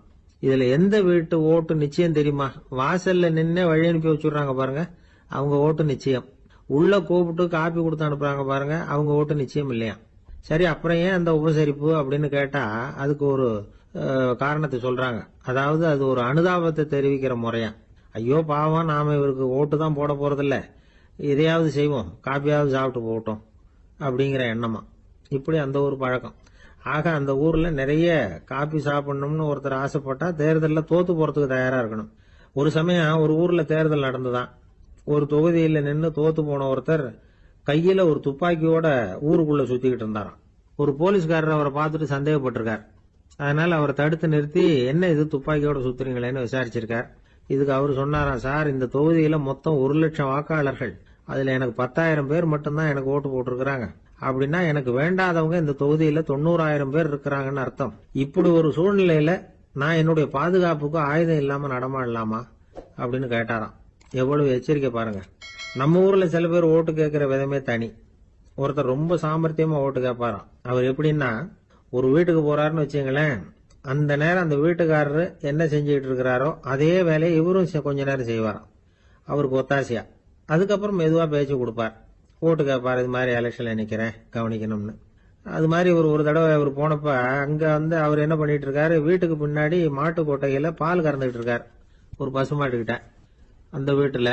S1: இதுல எந்த வீட்டு ஓட்டு நிச்சயம் தெரியுமா? வாசல்ல நின்னே வழி அனுப்பி வச்சுடுறாங்க பாருங்க, அவங்க ஓட்டு நிச்சயம். உள்ள கூப்பிட்டு காப்பி கொடுத்து அனுப்புறாங்க பாருங்க, அவங்க ஓட்டு நிச்சயம் இல்லையா. சரி, அப்புறம் ஏன் அந்த உபசரிப்பு அப்படின்னு கேட்டா அதுக்கு ஒரு காரணத்தை சொல்றாங்க. அதாவது அது ஒரு அனுதாபத்தை தெரிவிக்கிற முறையா. ஐயோ பாவம், நாம இவருக்கு ஓட்டு தான் போட போறதில்ல, இதையாவது செய்வோம், காப்பியாவது சாப்பிட்டு போகட்டும் அப்படிங்கிற எண்ணமா. இப்படி அந்த ஒரு பழக்கம். ஆக அந்த ஊர்ல நிறைய காப்பி சாப்பிடணும்னு ஒருத்தர் ஆசைப்பட்டா தேர்தலில் தோத்து போறதுக்கு தயாரா இருக்கணும். ஒரு சமயம் ஒரு ஊர்ல தேர்தல் நடந்துதான். ஒரு தொகுதியில நின்று தோத்து போன ஒருத்தர் கையில ஒரு துப்பாக்கியோட ஊருக்குள்ள சுத்திக்கிட்டு இருந்தாராம். ஒரு போலீஸ்காரர் அவரை பார்த்துட்டு சந்தேகப்பட்டிருக்கார். அதனால அவரை தடுத்து நிறுத்தி என்ன இது துப்பாக்கியோட சுத்துறீங்களேன்னு விசாரிச்சிருக்கார். இதுக்கு அவர் சொன்னாராம், சார் இந்த தொகுதியில மொத்தம் 1,00,000 வாக்காளர்கள், அதுல எனக்கு 10,000 பேர் மட்டும்தான் எனக்கு ஓட்டு போட்டிருக்கிறாங்க. அப்படின்னா எனக்கு வேண்டாதவங்க இந்த தொகுதியில 90,000 பேர் இருக்கிறாங்கன்னு அர்த்தம். இப்படி ஒரு சூழ்நிலையில நான் என்னுடைய பாதுகாப்புக்கு ஆயுதம் இல்லாம நடமாடலாமா அப்படின்னு கேட்டாராம். எவ்வளவு எச்சரிக்கை பாருங்க. நம்ம ஊர்ல சில பேர் ஓட்டு கேட்கிற விதமே தனி. ஒருத்தர் ரொம்ப சாமர்த்தியமா ஓட்டு கேட்பாராம். அவர் எப்படின்னா, ஒரு வீட்டுக்கு போறாருன்னு வச்சுங்களேன், அந்த நேரம் அந்த வீட்டுக்காரரு என்ன செஞ்சுக்கிட்டு இருக்கிறாரோ அதே வேலையை இவரும் கொஞ்ச நேரம் செய்வாராம், அவருக்கு ஒத்தாசையா. அதுக்கப்புறம் மெதுவா பேச்சு கொடுப்பார், ஓட்டு கேட்பார், இது மாதிரி எலெக்ஷன்ல நிக்கிறேன் கவனிக்கணும்னு. அது மாதிரி ஒரு தடவை அவர் போனப்ப அங்க வந்து அவர் என்ன பண்ணிட்டு இருக்காரு, வீட்டுக்கு பின்னாடி மாட்டு கொட்டையில பால் கறந்துகிட்டு இருக்காரு ஒரு பசுமாட்டுக்கிட்ட. அந்த வீட்டுல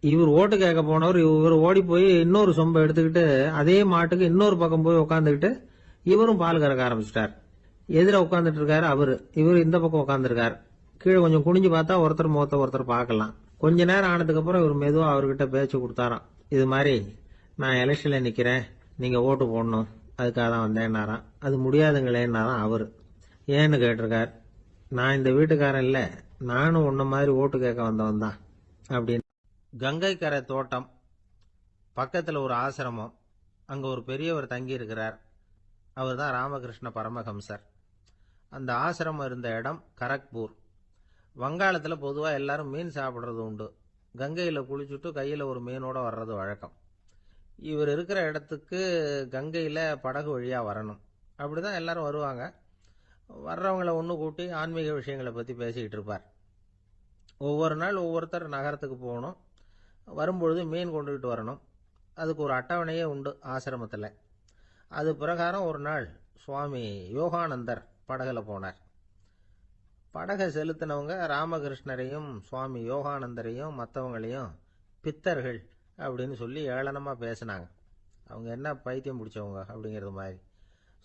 S1: இவர் ஓட்டு கேட்க போனவர் இவர் ஓடி போய் இன்னொரு சொம்பை எடுத்துக்கிட்டு அதே மாட்டுக்கு இன்னொரு பக்கம் போய் உட்காந்துக்கிட்டு இவரும் பால் கறக்க ஆரம்பிச்சிட்டார். எதிர உட்காந்துட்டு இருக்காரு அவரு, இவரு இந்த பக்கம் உட்காந்துருக்காரு. கீழே கொஞ்சம் குனிஞ்சு பார்த்தா ஒருத்தர் முகத்தை ஒருத்தர் பார்க்கலாம். கொஞ்ச நேரம் ஆனதுக்கு அப்புறம் இவர் மெதுவா அவர்கிட்ட பேச்சு கொடுத்தாராம். இது மாதிரி நான் எலெக்ஷன்ல நிக்கிறேன், நீங்க ஓட்டு போடணும், அதுக்காக தான் வந்தேன்னாராம். அது முடியாதுங்களேன்னாராம் அவரு. ஏன்னு கேட்டிருக்கார். நான் இந்த வீட்டுக்காரன் இல்ல, நானும் உன்ன மாதிரி ஓட்டு கேட்க வந்தவன் தான் அப்படின்னு. கங்கை கரை தோட்டம் பக்கத்துல ஒரு ஆசிரமம், அங்க ஒரு பெரியவர் தங்கி இருக்கிறார். அவர் தான் ராமகிருஷ்ண பரமஹம்சர். அந்த ஆசிரமம் இருந்த இடம் கரக்பூர். வங்காளத்தில் பொதுவாக எல்லாரும் மீன் சாப்பிட்றது உண்டு. கங்கையில் குளிச்சுட்டு கையில் ஒரு மீனோட வர்றது வழக்கம். இவர் இருக்கிற இடத்துக்கு கங்கையில் படகு வழியாக வரணும். அப்படிதான் எல்லாரும் வருவாங்க. வர்றவங்கள ஒன்று கூட்டி ஆன்மீக விஷயங்களை பற்றி பேசிக்கிட்டு இருப்பார். ஒவ்வொரு நாள் ஒவ்வொருத்தர் நகரத்துக்கு போகணும், வரும்பொழுது மீன் கொண்டுகிட்டு வரணும். அதுக்கு ஒரு அட்டவணையே உண்டு ஆசிரமத்தில். அது பிரகாரம் ஒரு நாள் சுவாமி யோகானந்தர் படகுல போனார். படகை செலுத்தினவங்க ராமகிருஷ்ணரையும் சுவாமி யோகானந்தரையும் மற்றவங்களையும் பித்தர்கள் அப்படின்னு சொல்லி ஏளனமாக பேசினாங்க. அவங்க என்ன பைத்தியம் பிடிச்சவங்க அப்படிங்கிறது மாதிரி.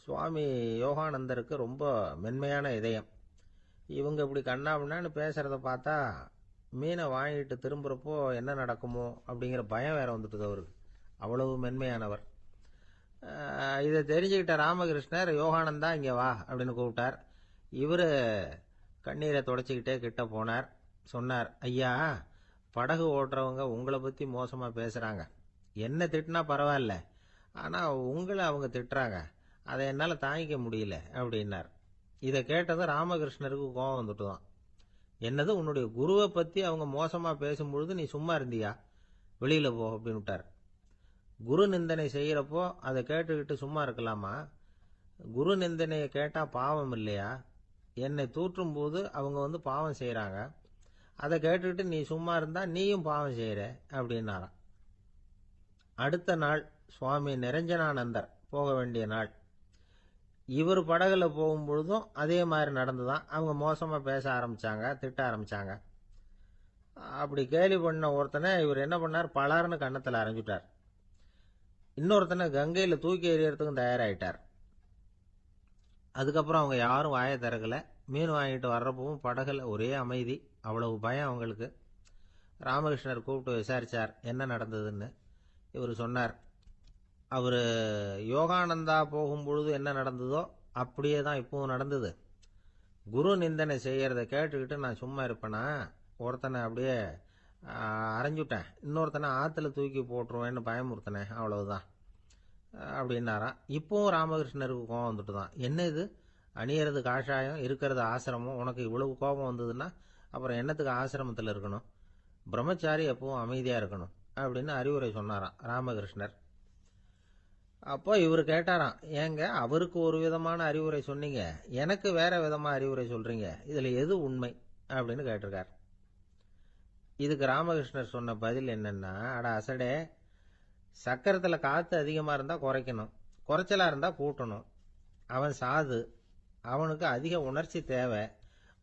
S1: சுவாமி யோகானந்தருக்கு ரொம்ப மென்மையான இதயம். இவங்க இப்படி கண்ணாபின்னான்னு பேசுறத பார்த்தா மீனை வாங்கிட்டு திரும்புறப்போ என்ன நடக்குமோ அப்படிங்கிற பயம் வேற வந்துட்டுது அவருக்கு. அவ்வளவு மென்மையானவர். இதை தெரிஞ்சுக்கிட்ட ராமகிருஷ்ணர், யோகானந்தா இங்கே வா அப்படின்னு கூப்பிட்டார். இவர் கண்ணீரை தொடச்சிக்கிட்டே கிட்ட போனார். சொன்னார், ஐயா, படகு ஓட்டுறவங்க உங்களை பற்றி மோசமாக பேசுகிறாங்க. என்ன திட்டினா பரவாயில்ல, ஆனால் உங்களை அவங்க திட்டுறாங்க, அதை என்னால் தாங்கிக்க முடியல அப்படின்னார். இதை கேட்டதும் ராமகிருஷ்ணருக்கு கோபம் வந்துட்டுதான். என்னது, உன்னுடைய குருவை பற்றி அவங்க மோசமாக பேசும்பொழுது நீ சும்மா இருந்தியா, வெளியில் போ அப்படின்னு விட்டார். குரு நிந்தனை செய்யறப்போ அதை கேட்டுக்கிட்டு சும்மா இருக்கலாமா? குரு நிந்தனையை கேட்டா பாவம் இல்லையா? என்னை தூற்றும் போது அவங்க வந்து பாவம் செய்யறாங்க, அதை கேட்டுக்கிட்டு நீ சும்மா இருந்தா நீயும் பாவம் செய்யற அப்படின்னாராம். அடுத்த நாள் சுவாமி நிரஞ்சனானந்தர் போக வேண்டிய நாள். இவர் படகுல போகும்பொழுதும் அதே மாதிரி நடந்துதான். அவங்க மோசமா பேச ஆரம்பிச்சாங்க, திட்ட ஆரம்பிச்சாங்க. அப்படி கேலி பண்ண ஒருத்தனை இவர் என்ன பண்ணார், பலார்னு கன்னத்தில் அரைஞ்சுட்டார். இன்னொருத்தனை கங்கையில் தூக்கி எறியறதுக்கும் தயாராகிட்டார். அதுக்கப்புறம் அவங்க யாரும் வாயை திறக்கல. மீன் வாங்கிட்டு வர்றப்பவும் படகுல ஒரே அமைதி. அவ்வளவு பயம் அவங்களுக்கு. ராமகிருஷ்ணர் கூப்பிட்டு விசாரிச்சார் என்ன நடந்ததுன்னு. இவர் சொன்னார், அவர் யோகானந்தா போகும்பொழுது என்ன நடந்ததோ அப்படியே தான் இப்பவும் நடந்தது. குரு நிந்தனை செய்யறத கேட்டுக்கிட்டு நான் சும்மா இருப்பேனா? ஒருத்தனை அப்படியே அரைஞ்சுட்டேன், இன்னொருத்தனை ஆற்றுல தூக்கி போட்டுருவேன்னு பயமுறுத்தினேன், அவ்வளவுதான் அப்படின்னாராம். இப்பவும் ராமகிருஷ்ணருக்கு கோபம் வந்துட்டு தான். என்ன இது, அணியறது காஷாயம், இருக்கிறது ஆசிரமம், உனக்கு இவ்வளவு கோபம் வந்ததுன்னா அப்புறம் என்னத்துக்கு ஆசிரமத்தில் இருக்கணும்? பிரம்மச்சாரி எப்பவும் அமைதியாக இருக்கணும் அப்படின்னு அறிவுரை சொன்னாராம் ராமகிருஷ்ணர். அப்போ இவர் கேட்டாராம், ஏங்க அவருக்கு ஒரு விதமான அறிவுரை சொன்னீங்க, எனக்கு வேற விதமாக அறிவுரை சொல்றீங்க, இதில் எது உண்மை அப்படின்னு கேட்டிருக்கார். இதுக்கு ராமகிருஷ்ணர் சொன்ன பதில் என்னன்னா, அட அசடே, சக்கரத்தில் காற்று அதிகமாக இருந்தால் குறைக்கணும், குறைச்சலாக இருந்தால் கூட்டணும். அவன் சாது, அவனுக்கு அதிக உணர்ச்சி தேவை,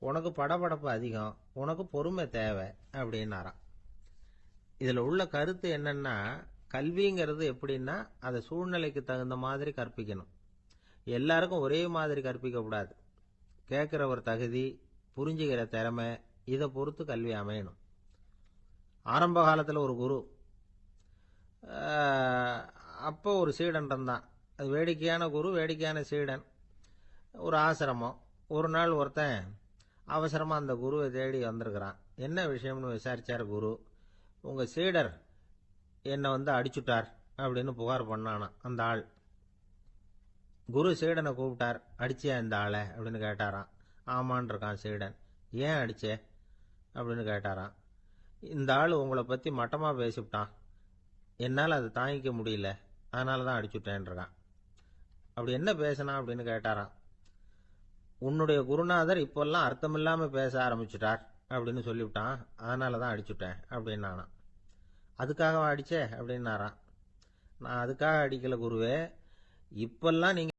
S1: உனக்கு படபடப்பு அதிகம், உனக்கு பொறுமை தேவை அப்படின்னாராம். இதில் உள்ள கருத்து என்னன்னா, கல்விங்கிறது எப்படின்னா அதை சூழ்நிலைக்கு தகுந்த மாதிரி கற்பிக்கணும். எல்லாருக்கும் ஒரே மாதிரி கற்பிக்கக்கூடாது. கேட்குறவர் தகுதி, புரிஞ்சுக்கிற திறமை, இதை பொறுத்து கல்வி அமையணும். ஆரம்ப காலத்தில் ஒரு குரு, அப்போ ஒரு சீடன் இருந்தான். அது வேடிக்கையான குரு, வேடிக்கையான சீடன். ஒரு ஆசிரமம். ஒரு நாள் ஒருத்தன் அவசரமாக அந்த குருவை தேடி வந்திருக்கிறான். என்ன விஷயம்னு விசாரிச்சார் குரு. உங்கள் சீடர் என்னை அடிச்சுட்டார் அப்படின்னு புகார் பண்ணானா அந்த ஆள். குரு சீடனை கூப்பிட்டார். அடிச்சியா இந்த ஆளை அப்படின்னு கேட்டாராம். ஆமான் இருக்கான் சீடன். ஏன் அடிச்சே அப்படின்னு கேட்டாராம். இந்த ஆள் உங்களை பற்றி மட்டமாக பேசிவிட்டான், என்னால் அதை தாங்கிக்க முடியல, அதனால தான் அடிச்சுட்டேன் இருக்கான். அப்படி என்ன பேசினா அப்படின்னு கேட்டாராம். உன்னுடைய குருநாதர் இப்பெல்லாம் அர்த்தமில்லாமல் பேச ஆரம்பிச்சுட்டார் அப்படின்னு சொல்லிவிட்டான், அதனால தான் அடிச்சுட்டேன் அப்படின்னானா. அதுக்காக அடிச்சே அப்படின்னாராம். நான் அதுக்காக அடிக்கல குருவே, இப்பெல்லாம் நீங்கள்